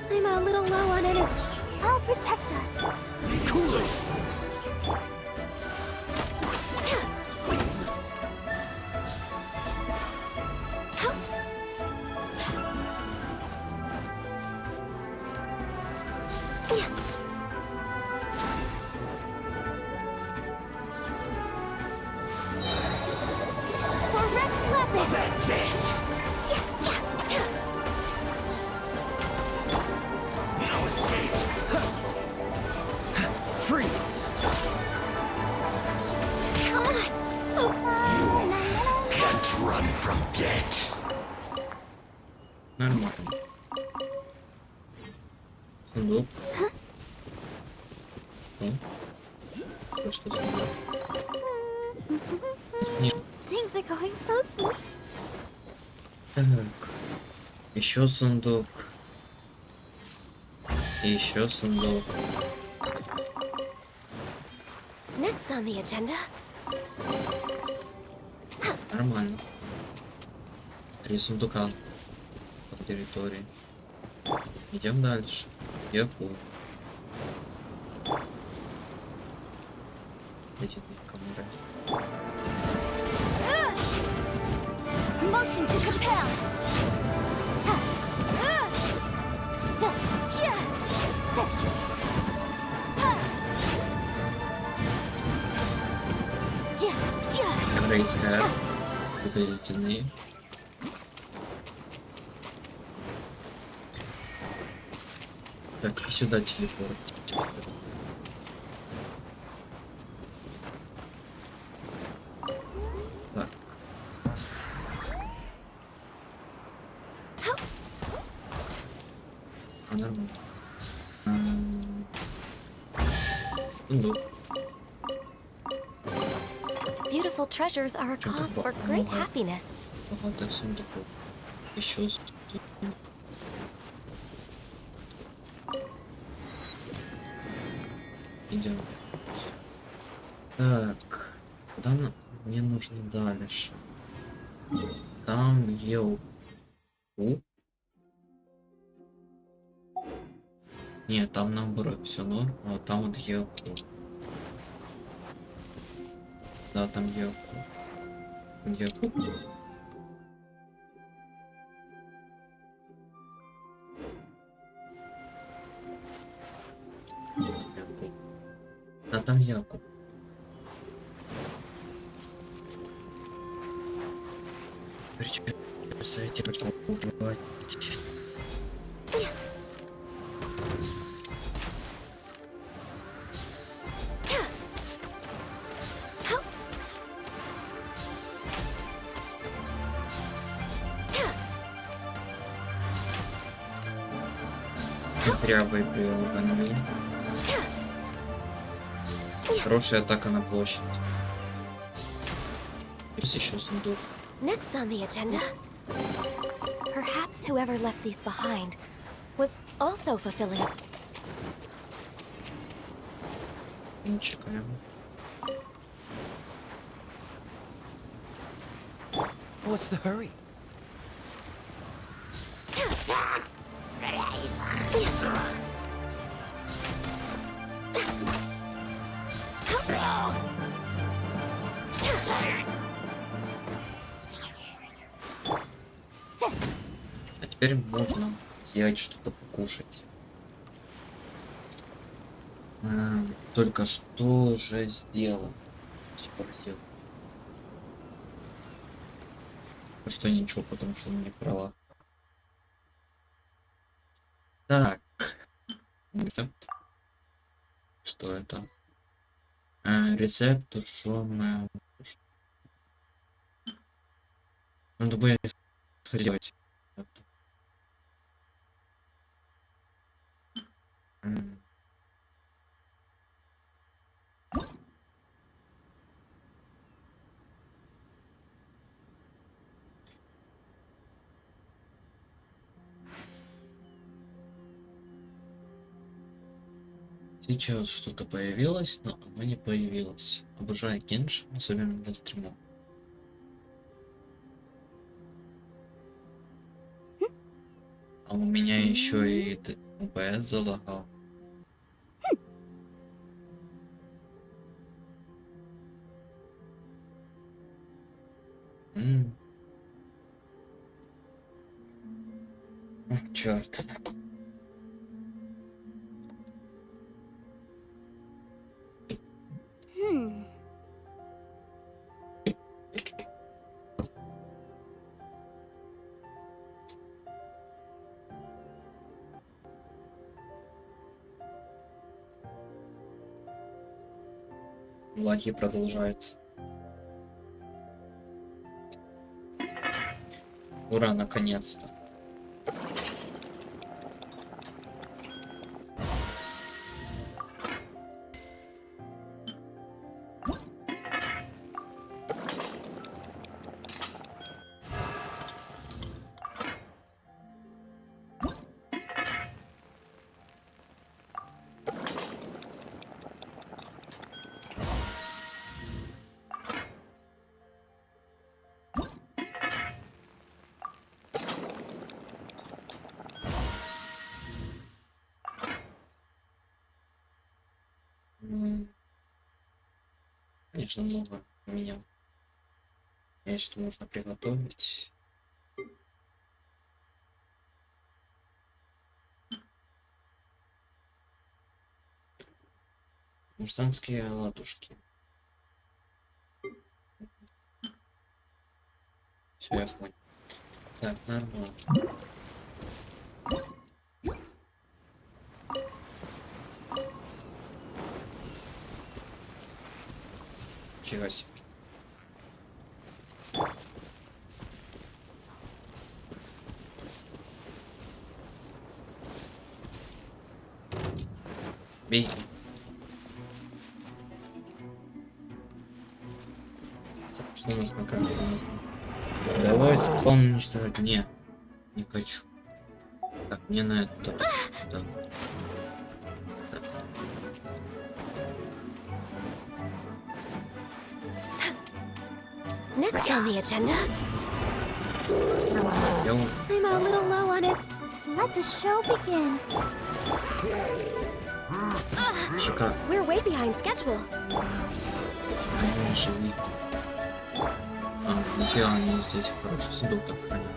I'm a little low on energy. I'll protect us. For Rex Lapis. That's it. No escape. Freeze. Come on. Can't run from death. Нормально. Сундук. Что? Что сундук? Нет. Things are going so smooth. Так. Еще сундук. И еще сундук. Next on the agenda. Нормально. 3 сундука по территории. Идем дальше. Я понял. Эти камеры. Motion to compel. Корейская. Выглядительные. Так, сюда телепорт. Так. Нормально. Сундук. Beautiful treasures are a cause for great happiness. Багато сундуков. Еще сундук. Идем. Так. Куда мне нужно дальше? Там ел. Нет, там наоборот все норм, а вот там вот ел. Да, там ел. Да, там Якуб. Представляете, что убивать. Зря выиграл Ганвей. Хорошая атака на площадь. Есть еще сундук. Next on the agenda. Perhaps whoever left these behind was also fulfilling a... Не чекаем. What's the hurry? А теперь можно сделать что-то покушать. Только что же сделал? Спросил. Что ничего, потому что он не права. Так. Рецепт. Что это? Рецепт тушеная. Надо будет сделать. Сейчас что-то появилось, но оно не появилось. Обожаю Геншин, особенно для стримов. А у меня еще и ОБС залагал. Черт. Лаги продолжаются. Ура, наконец-то. Конечно, много у меня. Я что можно приготовить. Муштанские ладушки. Все, я понял. Так, нормально. Фига себе. Бей. Так, что у нас на карте? Давай склон уничтожать. Не хочу. Так, мне на это. Да. Next on the agenda. Я I'm a little low on it. Let the show begin. шикарно. We're way behind schedule. Живи. Нифига, они здесь хороший сундук так хранят.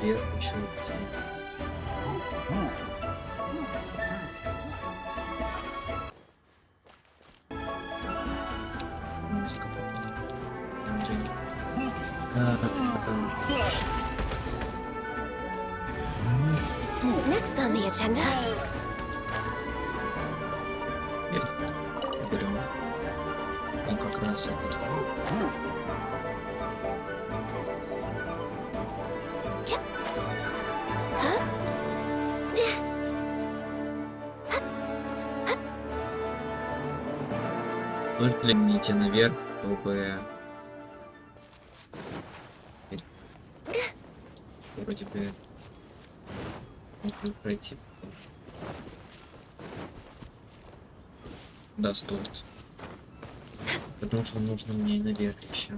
Наверх еще. Next on the agenda. Берем. Он как раз это. Только не идти наверх, чтобы вроде бы пройти. Да, стоит. Потому что нужно мне наверх еще.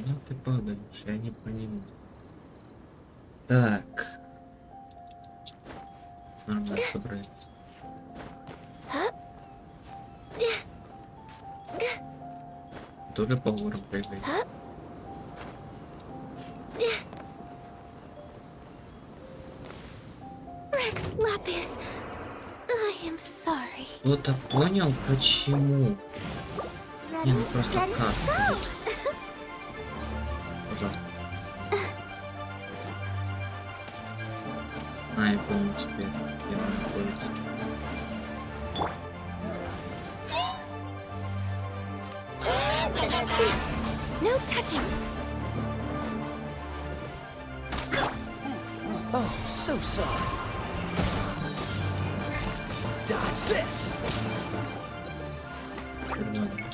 Ну ты падаешь, я не понимаю. Так. Нормально собрались. Тоже по горам прыгает. Rex Lapis, I am sorry. Кто-то понял, почему? Не, ну просто как сказать. Пожалуйста. Я понял теперь, где он находится. No touching. Oh, so So sorry. Dodge this. Нормально.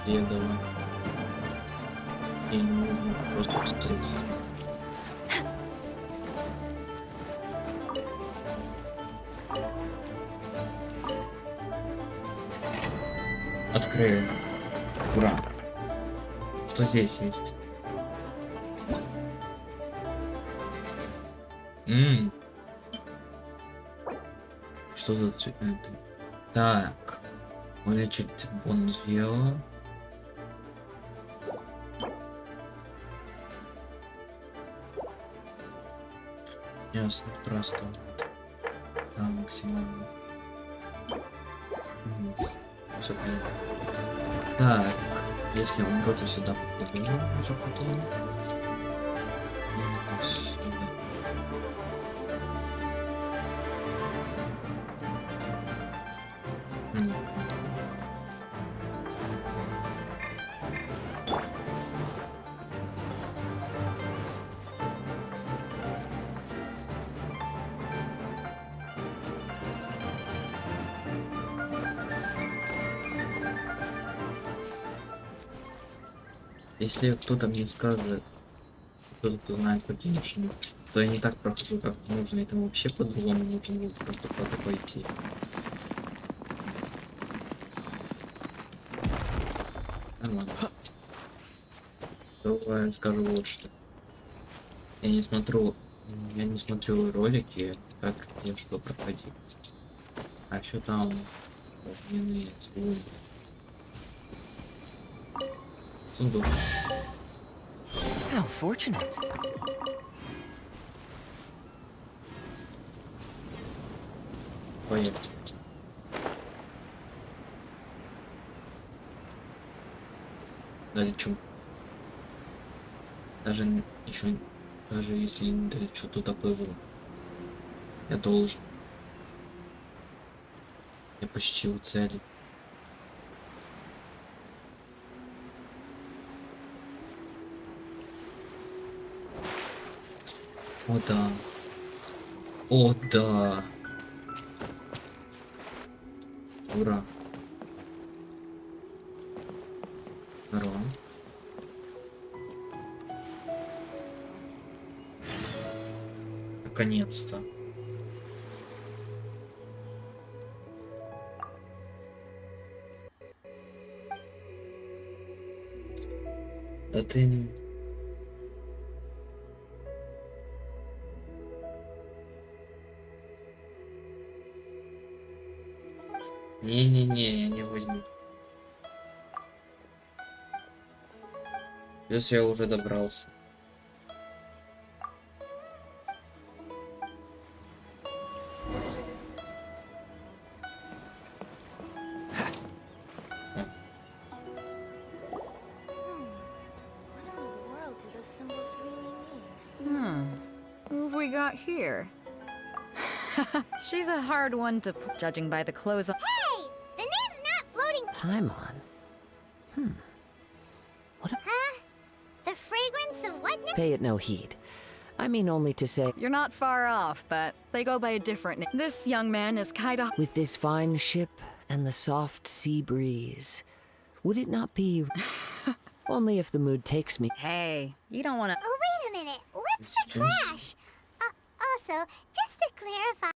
Дедова. И нужно просто встретить. Открыли. Ура. Что здесь есть? Что за это? Так. Увеличить бонус ее. Ясно, просто. Да, максимально. Все понятно. Так, если он против сюда попаду, уже потом. Сюда. Если кто-то мне скажет, кто-то знает по Геншину, то я не так прохожу, как нужно. Это вообще по-другому нужно будет просто куда-то пойти. Ладно. Давай скажу вот что. Я не смотрю ролики, как где что проходить. А еще там огненные слои. Сундук. How fortunate. Поехали. Долечу. Даже еще, даже если не долечу, туда плыву. Я должен. Я почти у цели. О да. О да. Ура. Здорово. Наконец-то. Да ты не... Не-не-не, я не возьму. Плюс я уже добрался. What in the world do those symbols really mean? Who have we got here? She's a hard one to judging by the clothes on. Hey! The name's not floating. Paimon. Huh? The fragrance of what now? Pay it no heed. I mean only to say, You're not far off, but they go by a different name. This young man is kinda. with this fine ship and the soft sea breeze, would it not be... only if the mood takes me. Hey, you don't wanna. Oh, wait a minute. What's the crash? Also, just to clarify.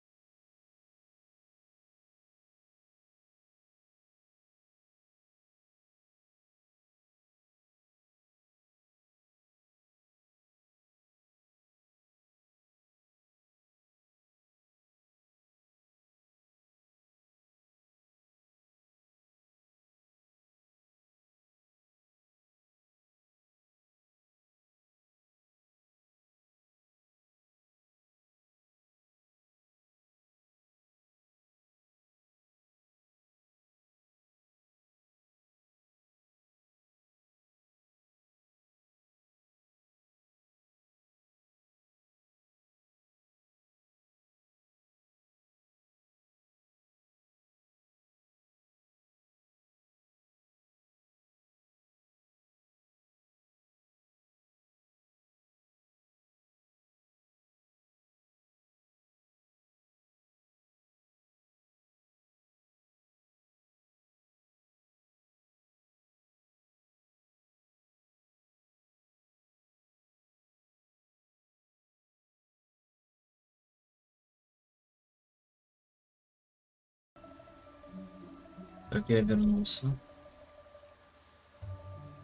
Как я вернулся.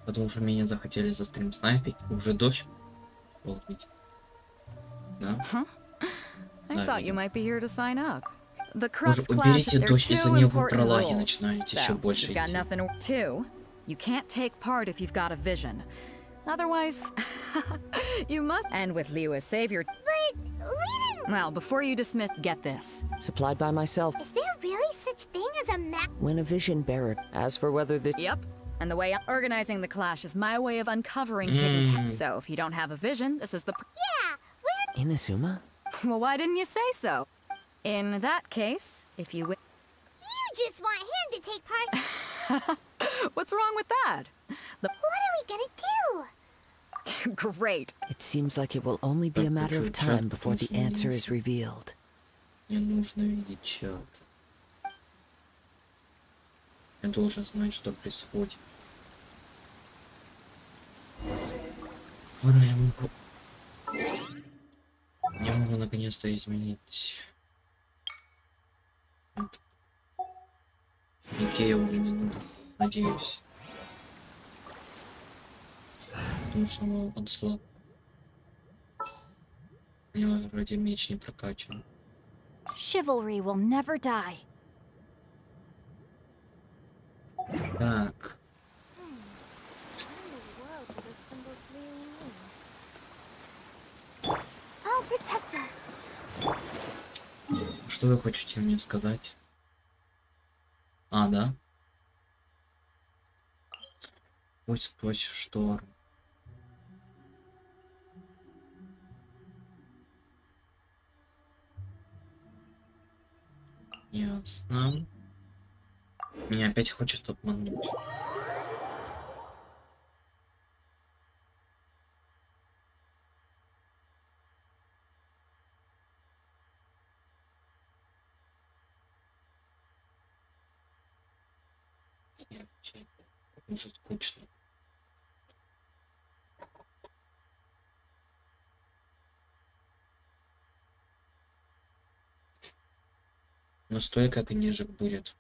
Потому что меня захотели за стрим снайпить. Уже дождь шел ведь. Да? Huh? I Да, thought you видимо. might be here to sign up. The Может, Crux clash. уберите There are дождь, из-за two него important пролаги rules. начинаете еще So, больше you've got идти. nothing. Two, you can't take part if you've got a vision. Otherwise, you must. And with Liu as savior. But we didn't. Well, before you dismiss, get this. Supplied by myself. Is there really such thing as a map? When a vision bearer. As for whether the Yep. And the way organizing the clash is my way of uncovering hidden tech. So if you don't have a vision, this is the. Yeah, we're. Inazuma? Well, why didn't you say so? In that case, if you. You just want him to take part. What's wrong with that? What are we gonna do? Great. It seems like it will only be a matter of time before the answer is revealed. Мне нужно видеть чат. Я должен знать, что происходит. Ладно, я могу наконец-то изменить. Идея уже не нужна, надеюсь. Потому что он слаб. У него вроде меч не прокачан. Chivalry will never die. Так, I'll protect us. что вы хотите мне сказать? А, да? Пусть сквозь шторм. Ясно. Меня опять хочет обмануть. Уже скучно. Но столько книжек будет.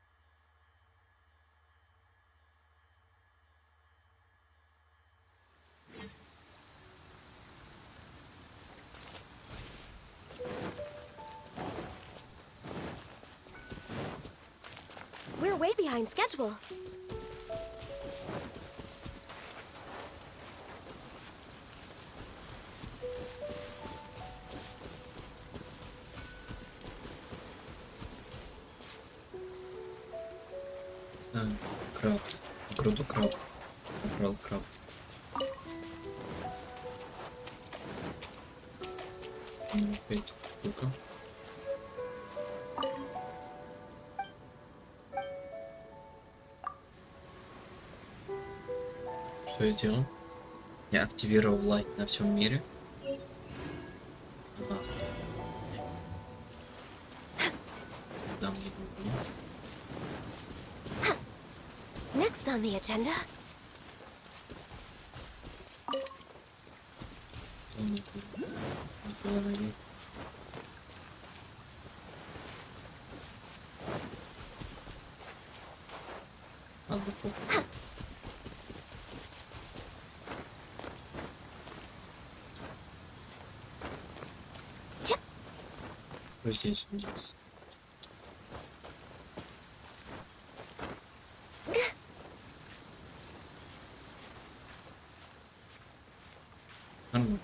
We're way behind schedule. А, краб. Круто, краб. Украл краб. Опять штука. Что я сделал? Я активировал лайк на всем мире. Ага. Да, мне не. Next on the agenda. Ладно, похуй. Что здесь у нас? Нормально.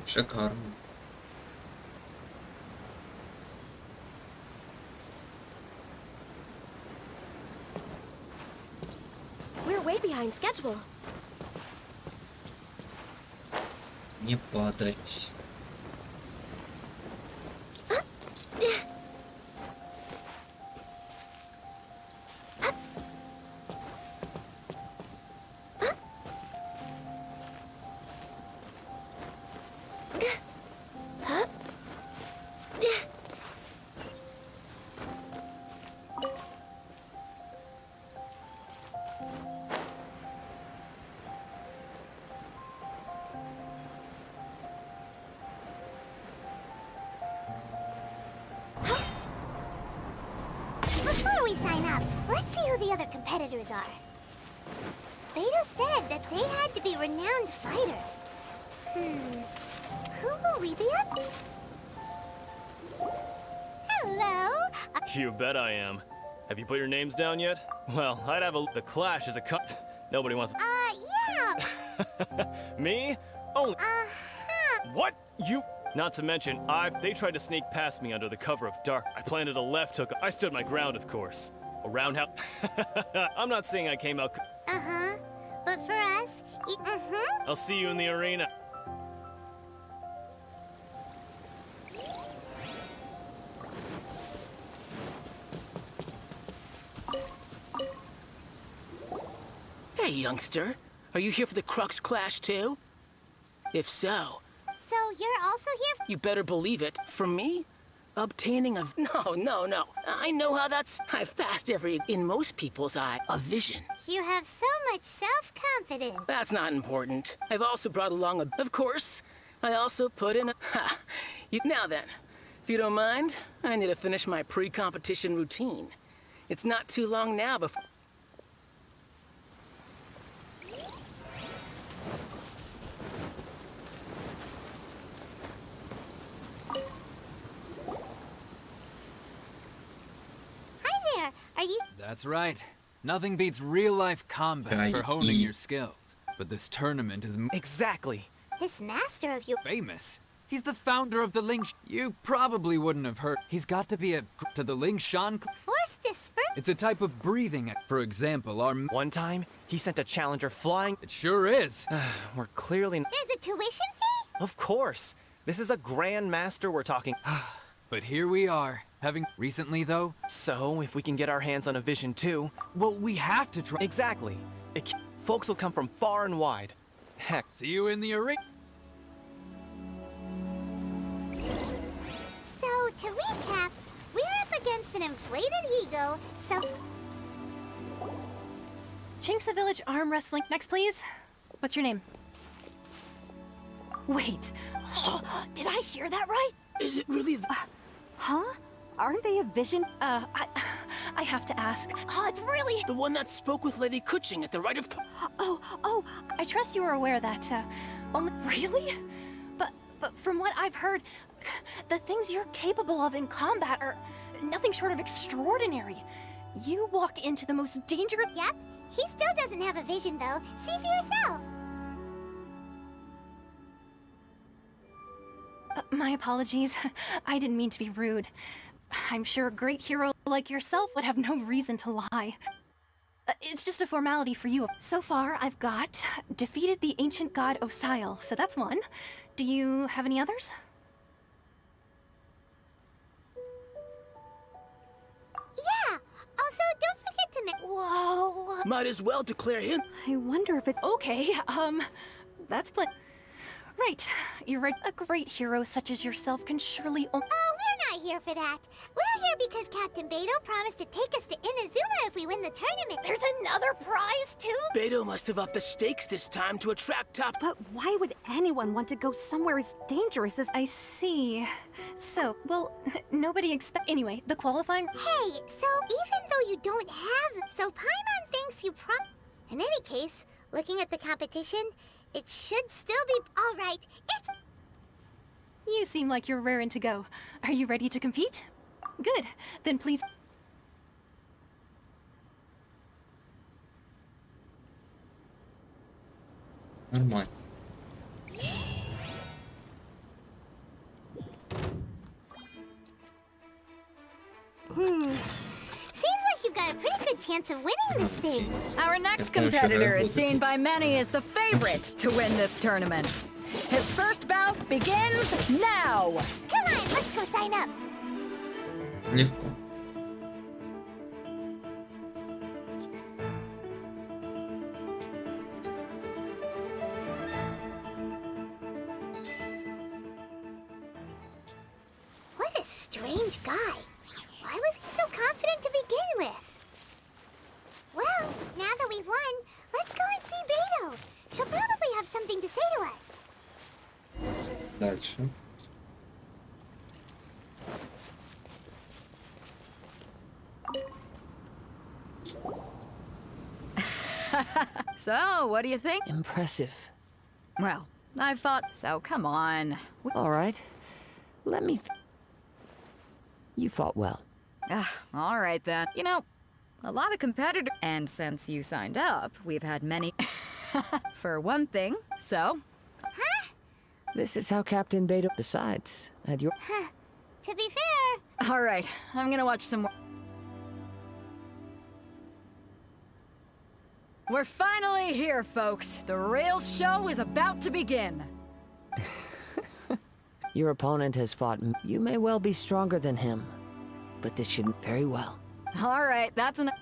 Шикарно. We're way behind schedule. Не падать. Let's see who the other competitors are. Beto said that they had to be renowned fighters. Who will we be up? Hello? You bet I am. Have you put your names down yet? Well, I'd have the Clash as a cut. Nobody wants. Yeah. Me? Oh. What? You? Not to mention, they tried to sneak past me under the cover of dark. I planted a left hook. I stood my ground, of course. A roundhouse. I'm not saying I came out. But for us, I'll see you in the arena. Hey, youngster. Are you here for the Crux Clash too? If so... So you're also here? You better believe it. For me? Obtaining a... No. I know how that's... I've passed in most people's eye, a vision. You have so much self-confidence. That's not important. I've also brought along a... Of course. I also put in a... Now then, if you don't mind, I need to finish my pre-competition routine. It's not too long now before... Are you? That's right. Nothing beats real-life combat for honing your skills. But this tournament is Exactly. This master of you. famous. He's the founder of the Ling... You probably wouldn't have heard. He's got to be to the Ling Shan... Force disperse. It's a type of breathing. For example, our... One time, he sent a challenger flying. It sure is. We're clearly... There's a tuition fee? Of course. This is a grand master we're talking. But here we are. Having... Recently, though... So, if we can get our hands on a vision too... Well, we have to try... Exactly. Folks will come from far and wide. Heck. See you in the arena. So, to recap, we're up against an inflated ego, so... Chinksa Village Arm Wrestling. Next, please. What's your name? Wait. Did I hear that right? Is it really... Huh? Aren't they a vision? I have to ask. It's really... The one that spoke with Lady Kuching at the right of... Oh, I trust you are aware that, only... Really? But from what I've heard, the things you're capable of in combat are nothing short of extraordinary. You walk into the most dangerous... Yep, he still doesn't have a vision, though. See for yourself. My apologies. I didn't mean to be rude. I'm sure a great hero like yourself would have no reason to lie. It's just a formality for you. So far, I've got defeated the ancient god Osile, so that's one. Do you have any others? Yeah, also don't forget to Whoa. Might as well declare him... I wonder if it... Okay, that's Right, you're right. A great hero such as yourself can surely... Oh, we're not here for that. We're here because Captain Beto promised to take us to Inazuma if we win the tournament. There's another prize, too? Beto must have upped the stakes this time to attract top... But why would anyone want to go somewhere as dangerous as... I see. So, well, nobody Anyway, the qualifying... Hey, so even though you don't have... So Paimon thinks you In any case, looking at the competition, it should still be... Alright, it's... You seem like you're raring to go. Are you ready to compete? Good. Then please... Нормально. Seems like you've got a pretty good chance of winning this thing. Our next competitor is seen by many as the favorite to win this tournament. His first bout begins now! Come on, let's go sign up. Легко. What a strange guy. Why was he so confident to begin with? Well, now that we've won, let's go and see Beto. She'll probably have something to say to us. Дальше. So, what do you think? Impressive. Well, I fought, so come on. All right. Let me. You fought well. All right then. You know, a lot of competitors. And since you signed up, we've had many. For one thing, so. Huh? This is how Captain Beto. Besides, at your. To be fair. All right, I'm gonna watch some more. We're finally here, folks. The real show is about to begin. Your opponent has fought. You may well be stronger than him, but this shouldn't very well. All right, that's enough.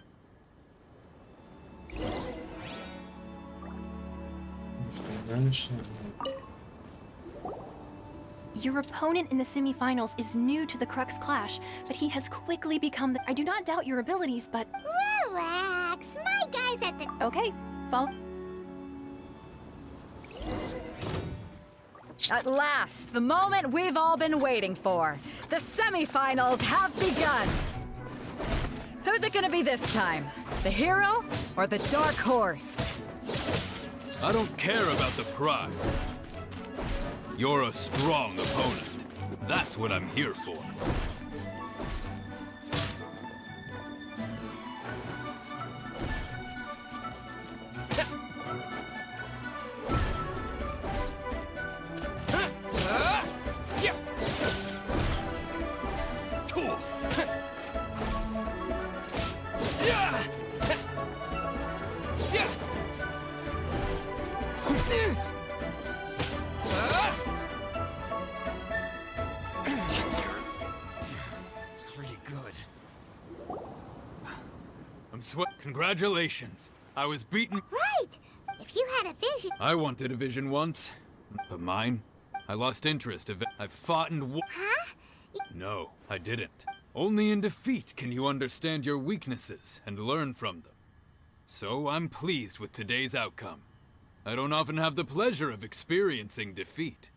Your opponent in the semifinals is new to the Crux Clash, but he has quickly become the— I do not doubt your abilities, but— Relax. My guy's at the— Okay, follow— At last, the moment we've all been waiting for. The semifinals have begun. Who's it gonna be this time? The hero or the dark horse? I don't care about the prize. You're a strong opponent. That's what I'm here for. Pretty good. I'm Congratulations. I was beaten. Right! If you had a vision... I wanted a vision once, but mine? I lost interest. I've fought and Huh? No, I didn't. Only in defeat can you understand your weaknesses and learn from them. So I'm pleased with today's outcome. I don't often have the pleasure of experiencing defeat.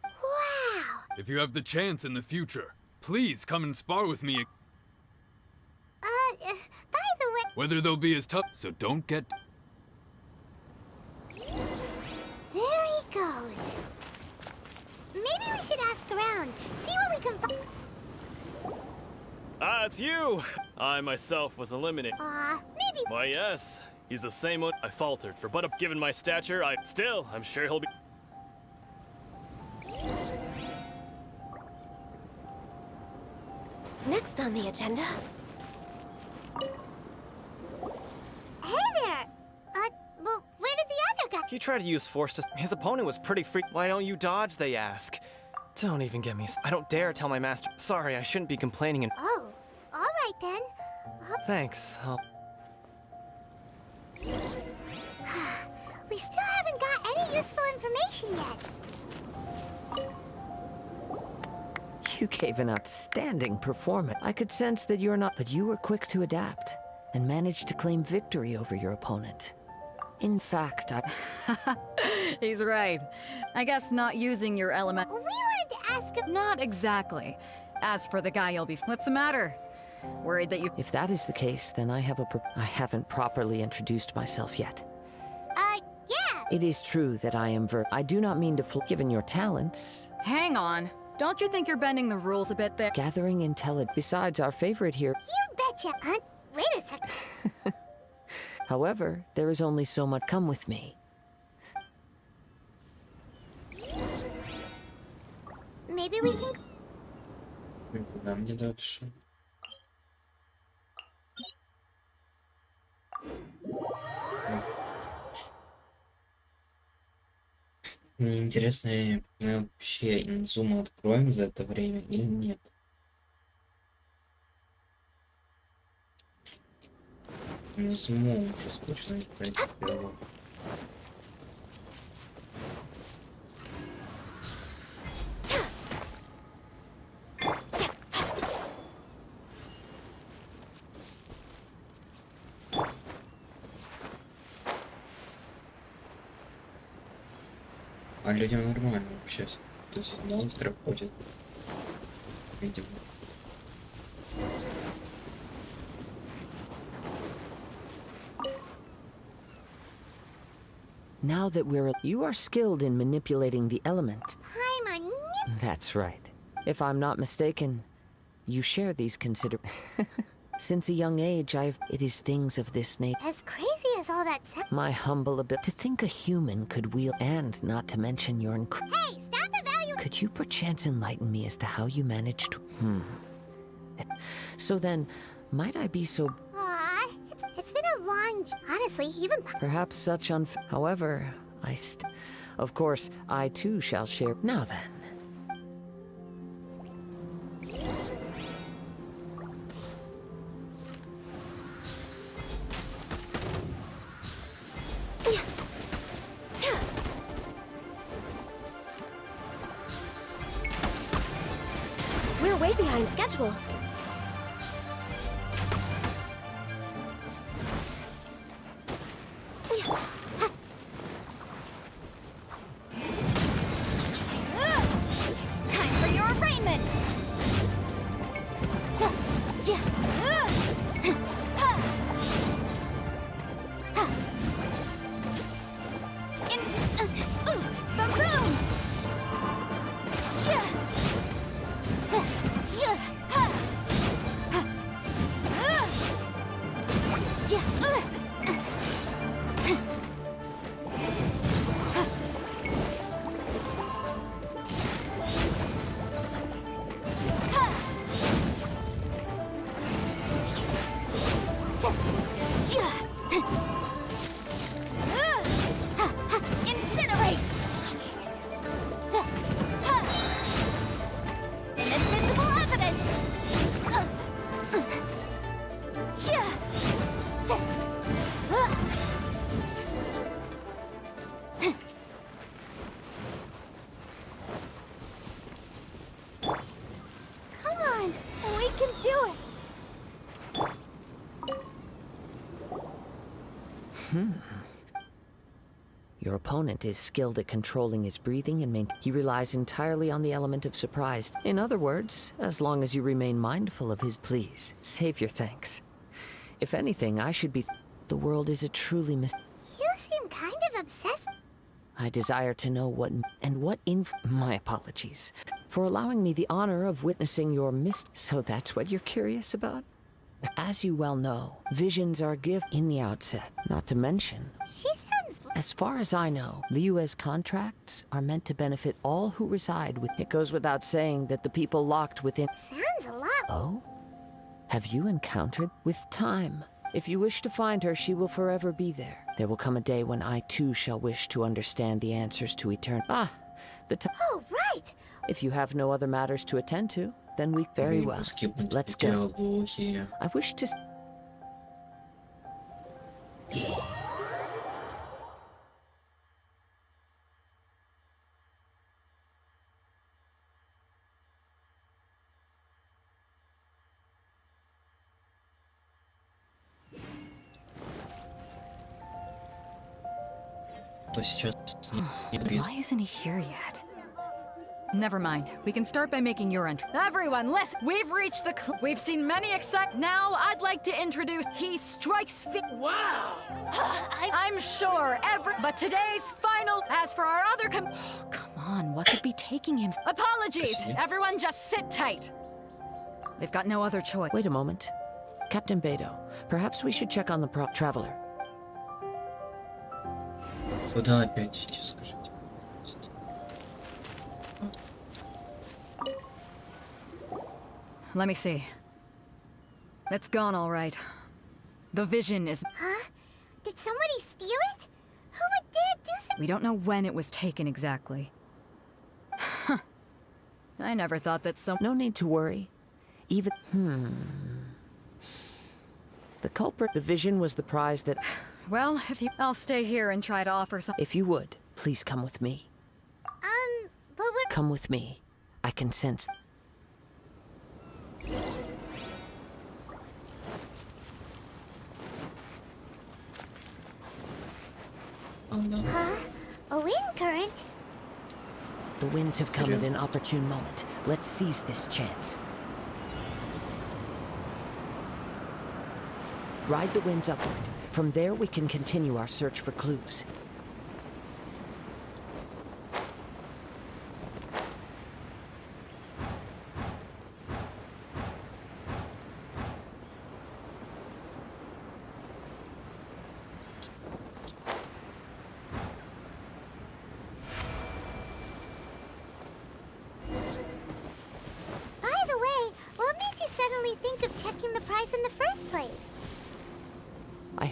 Wow! If you have the chance in the future, please come and spar with me. By the way... Whether they'll be as tough, so don't get... There he goes. Maybe we should ask around, see what we can find. Ah, it's you! I myself was eliminated. Maybe... Why, yes. He's the same one I faltered for, but given my stature, I'm sure he'll be... Next on the agenda... Hey there! Well, where did the other guy... He tried to use force to... His opponent was pretty freak... Why don't you dodge, they ask. Don't even get me... I don't dare tell my master... Sorry, I shouldn't be complaining and... Oh, alright then. Thanks, We still haven't got any useful information yet. You gave an outstanding performance. I could sense that you're not, but you were quick to adapt and managed to claim victory over your opponent. In fact, He's right. I guess not using your element... We wanted to ask him... Not exactly. As for the guy you'll be... What's the matter? Worried that you... If that is the case, then I haven't properly introduced myself yet. Yeah. It is true that I am I do not mean to given your talents. Hang on. Don't you think you're bending the rules a bit there? Gathering intelligence. Besides, our favorite here... You betcha, Wait a second. However, there is only so much. Come with me. Maybe we can... Куда мне дальше? Мне интересно, мы вообще инзум откроем за это время или нет? Не смогу, уже скучно играть в первого. А людям нормально вообще. То есть монстры ходят. Видимо. Now that you are skilled in manipulating the elements. I'm a nip. That's right. If I'm not mistaken, you share these Since a young age, it is things of this nature. As crazy as all that sounds. My humble ability to think a human could wield, and not to mention your Hey, stop evaluating. Could you perchance enlighten me as to how you managed to... So then, might I be so... Aw, it's been a long... Honestly, even... Perhaps such However, Of course, I too shall share... Now then. We're way behind schedule. Time for your arraignment. The room. Incinerate! Inadmissible evidence! Come on, we can do it! Your opponent is skilled at controlling his breathing and he relies entirely on the element of surprise. In other words, as long as you remain mindful of his... Please, save your thanks. If anything, I should be... The world is a truly You seem kind of obsessed. I desire to know My apologies for allowing me the honor of witnessing your So that's what you're curious about? As you well know, visions are a gift in the outset. Not to mention... She sounds... As far as I know, Liyue's contracts are meant to benefit all who reside with... It goes without saying that the people locked within... Sounds a lot... Oh? Have you encountered? With time. If you wish to find her, she will forever be there. There will come a day when I too shall wish to understand the answers to the time. Oh, right! If you have no other matters to attend to, then we... Very well. Let's go. I wish to... Why isn't he here yet? Never mind. We can start by making your entry. Everyone, listen! We've reached we've seen many Now, I'd like to introduce... He strikes Wow! I'm sure But today's final... As for our other come on, what could be taking him? Apologies! Everyone just sit tight! They've got no other choice. Wait a moment. Captain Beidou, perhaps we should check on the traveler. Куда опять идти, скажите? Let me see. It's gone all right. The vision is... Huh? Did somebody steal it? Who would dare do so? We don't know when it was taken exactly. I never thought that No need to worry. Even... The culprit... The vision was the prize that... Well, I'll stay here and try to offer some... If you would, please come with me. But we're... Come with me. I can sense... Oh no. Huh? A wind current? The winds have come at an opportune moment. Let's seize this chance. Ride the winds upward. From there, we can continue our search for clues.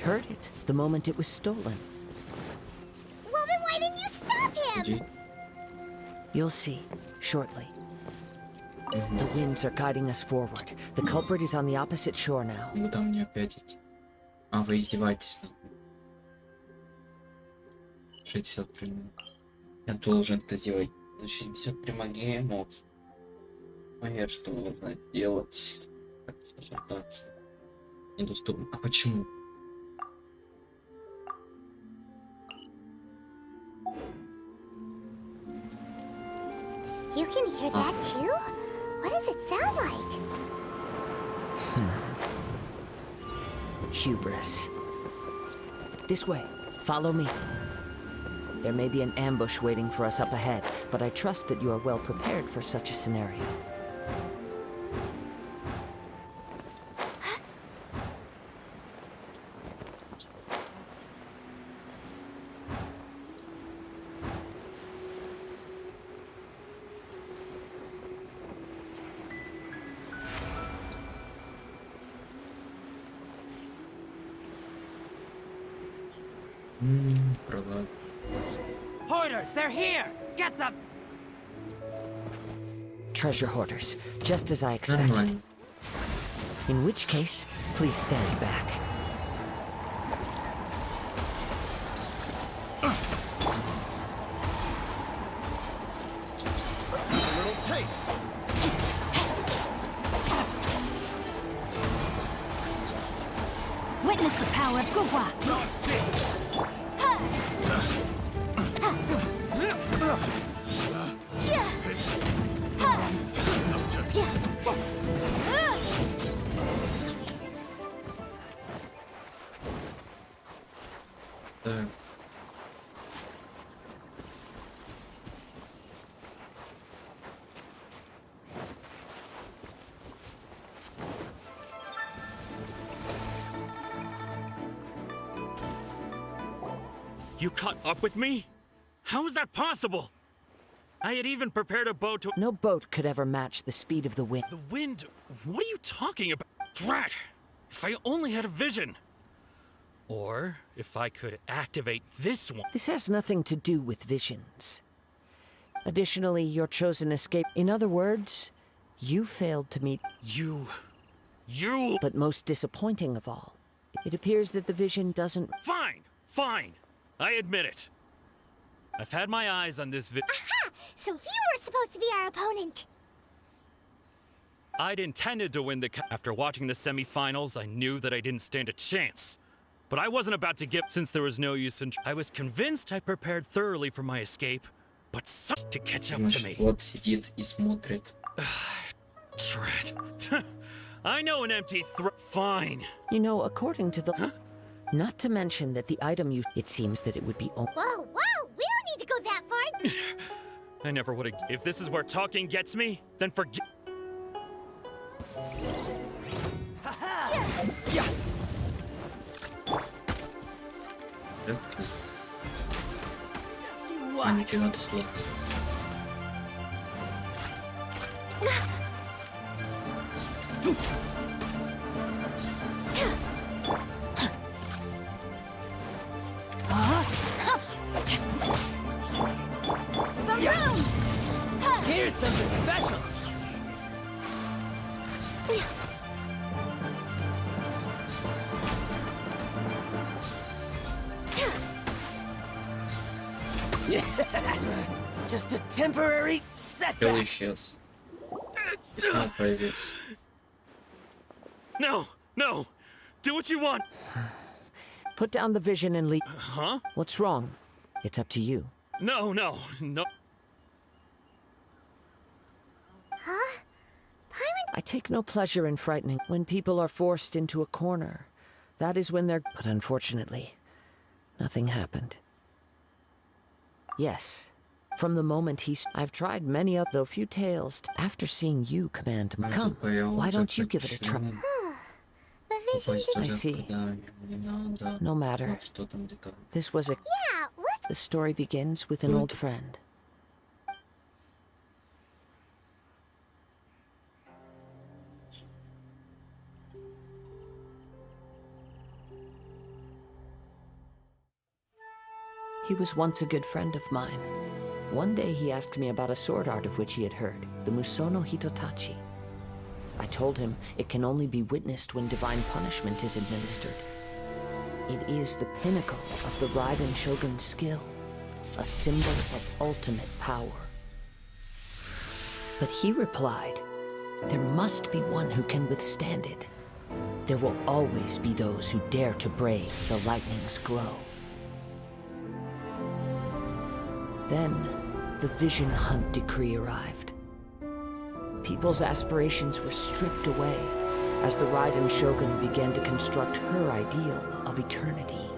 heard it the moment it was stolen. Well, then why didn't you stop him? You'll see shortly. The winds are guiding us forward. The culprit is on the opposite shore now. Куда мне опять идти? А, вы издеваетесь над мной. 60 прямых. Я должен это делать. За 60 прямогемов. А я что нужно делать? Как пытаться? Недоступно. А почему? You can hear that too? What does it sound like? Hubris. This way. Follow me. There may be an ambush waiting for us up ahead, but I trust that you are well prepared for such a scenario. Продал. Hoarders, they're here! Get them! Treasure hoarders, just as I expected. Нормально. In which case, please stand back. Witness the power of Gugwa. Так. You caught up with me? How is that possible? I had even prepared a boat to— No boat could ever match the speed of the wind. The wind? What are you talking about? Drat! If I only had a vision. Or if I could activate this one. This has nothing to do with visions. Additionally, your chosen escape. In other words, you failed to meet. You. But most disappointing of all, it appears that the vision doesn't. Fine. I admit it. I've had my eyes on this Aha! So you were supposed to be our opponent. I'd intended to win after watching the semifinals, I knew that I didn't stand a chance. But I wasn't about to give since there was no use in— I was convinced I prepared thoroughly for my escape, but such to catch up to me. Вот сидит и смотрит. Dread. I know an empty Fine. You know, according to the... Huh? Not to mention that the item you... It seems that it would be... Whoa! We don't need to go that far! I never would have... If this is where talking gets me, then forget... Yeah. А нифига ты слаб. Here's something special. Just a temporary setback. Белый исчез. И снова появился. No! Do what you want! Put down the vision and leave. Huh? What's wrong? It's up to you. No. Huh? I take no pleasure in frightening when people are forced into a corner. That is when they're... But unfortunately, nothing happened. Yes. From the moment I've tried many of though few tales after seeing you command me. Come, why don't you give it a try? The vision I see. No matter. This was a... Yeah, let's... The story begins with an old friend. He was once a good friend of mine. One day he asked me about a sword art of which he had heard, the Musono Hitotachi. I told him it can only be witnessed when divine punishment is administered. It is the pinnacle of the Raiden Shogun's skill, a symbol of ultimate power. But he replied, there must be one who can withstand it. There will always be those who dare to brave the lightning's glow. Then, the Vision Hunt decree arrived. People's aspirations were stripped away as the Raiden Shogun began to construct her ideal of eternity.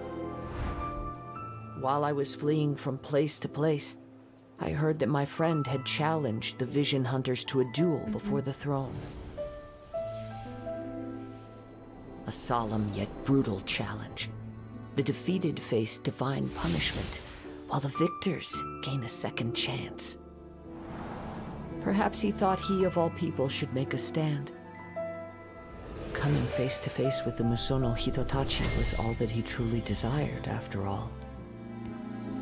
While I was fleeing from place to place, I heard that my friend had challenged the Vision Hunters to a duel before the throne. A solemn yet brutal challenge. The defeated face divine punishment, while the victors gain a second chance. Perhaps he thought he of all people should make a stand. Coming face to face with the Musono Hitotachi was all that he truly desired, after all.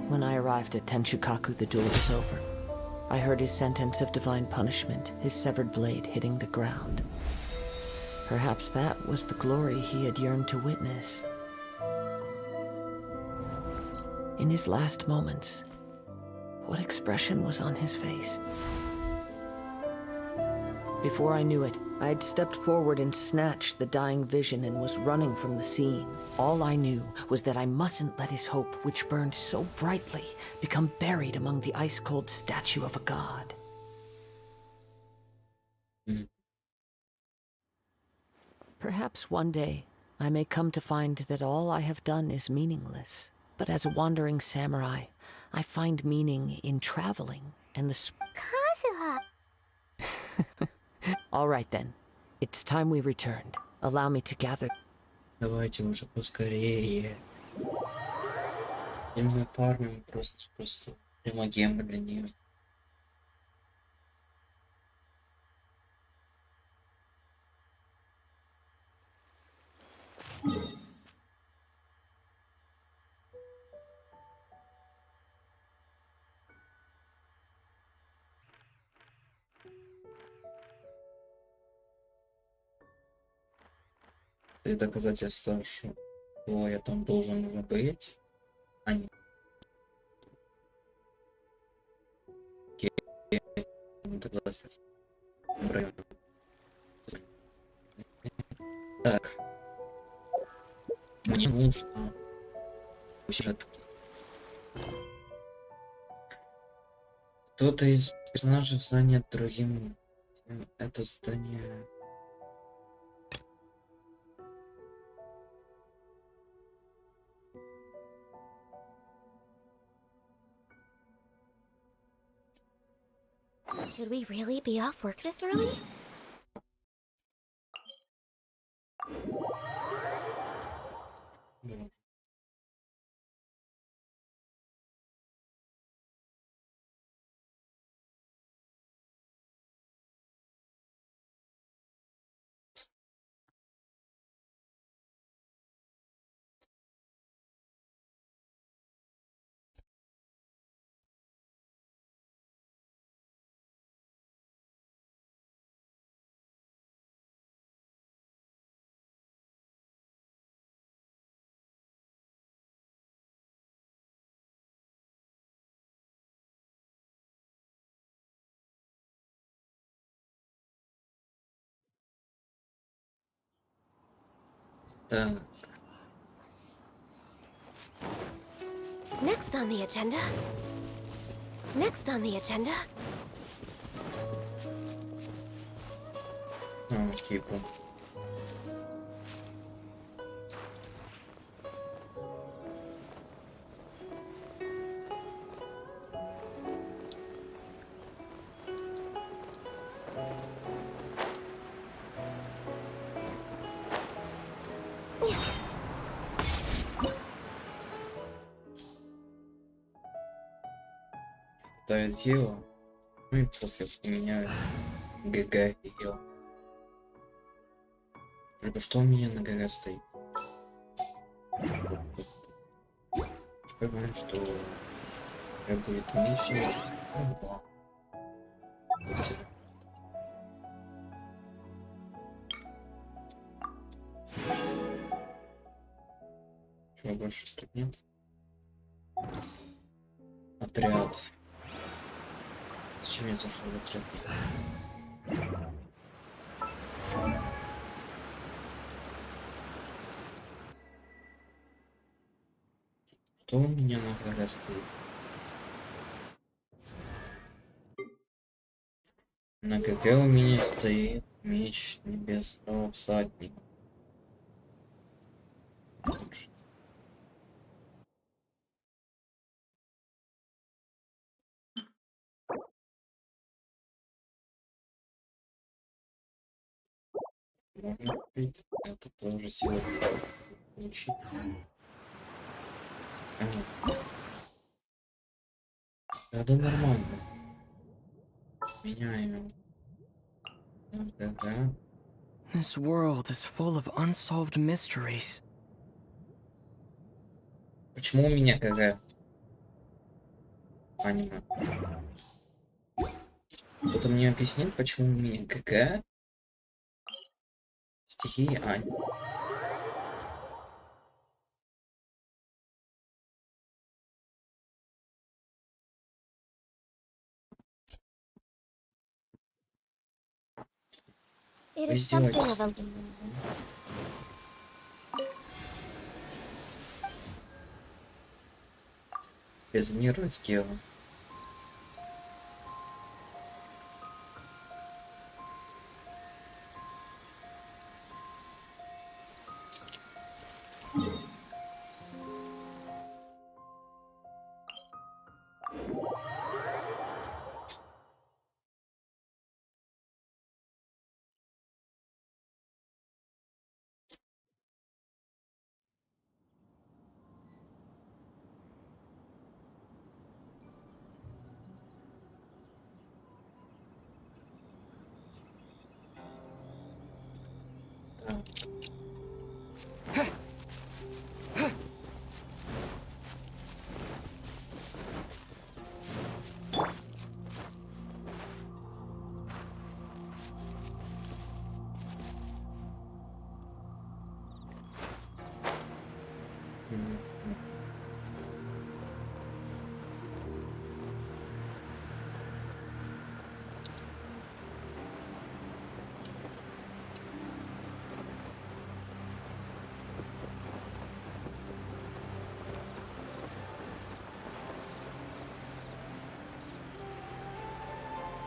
When I arrived at Tenshukaku, the duel was over. I heard his sentence of divine punishment, his severed blade hitting the ground. Perhaps that was the glory he had yearned to witness. In his last moments, what expression was on his face? Before I knew it, I had stepped forward and snatched the dying vision and was running from the scene. All I knew was that I mustn't let his hope, which burned so brightly, become buried among the ice-cold statue of a god. Perhaps one day, I may come to find that all I have done is meaningless. But as a wandering samurai, I find meaning in traveling and the Kazuha! All right then. It's time we returned. Allow me to gather. Давайте уже поскорее. И мы фармим просто прямо гемы для нее. И доказательства, что я там должен уже быть. А не. Так. Мне нужно сюжетки. Кто-то из персонажей занят другим. Это здание. Should we really be off work this early? Так. Next on the agenda. Next on the agenda. Типа. Да, дело. Ну и пофиг, у меня ГГ ее. Что у меня на ГГ стоит? Понимаю, что будет меньше. Чего больше тут нет? Отряд. Зачем я зашел в отряд? Что у меня на горе стоит? На ГГ у меня стоит меч небесного всадника. Можно купить. Это тоже сегодня получить. Да нормально. Меняем. Да. This world is full of unsolved mysteries. Почему у меня КГ? Аниме. Кто-то мне объяснит, почему у меня КГ? Стихии аниме. It is something of a... Резонировать дело.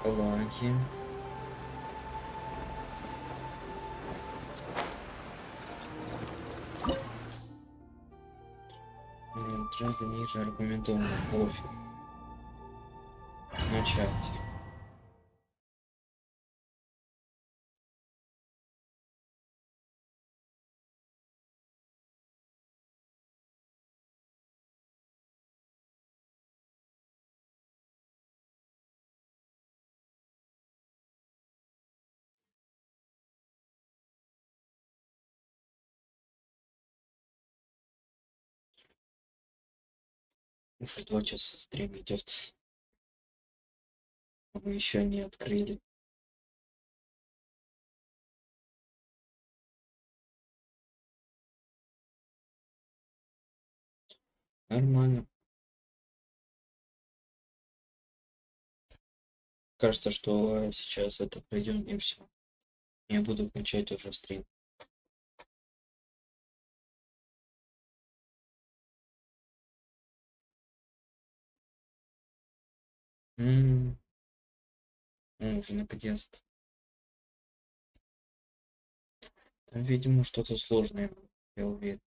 Лаки. Тренды ниже аргументованно. Пофиг. Начать. Уже 2 часа стрим идет. Мы еще не открыли. Нормально. Кажется, что сейчас это пройдем и все. Я буду включать уже стрим. Уже наконец-то. Там, видимо, что-то сложное, я уверен.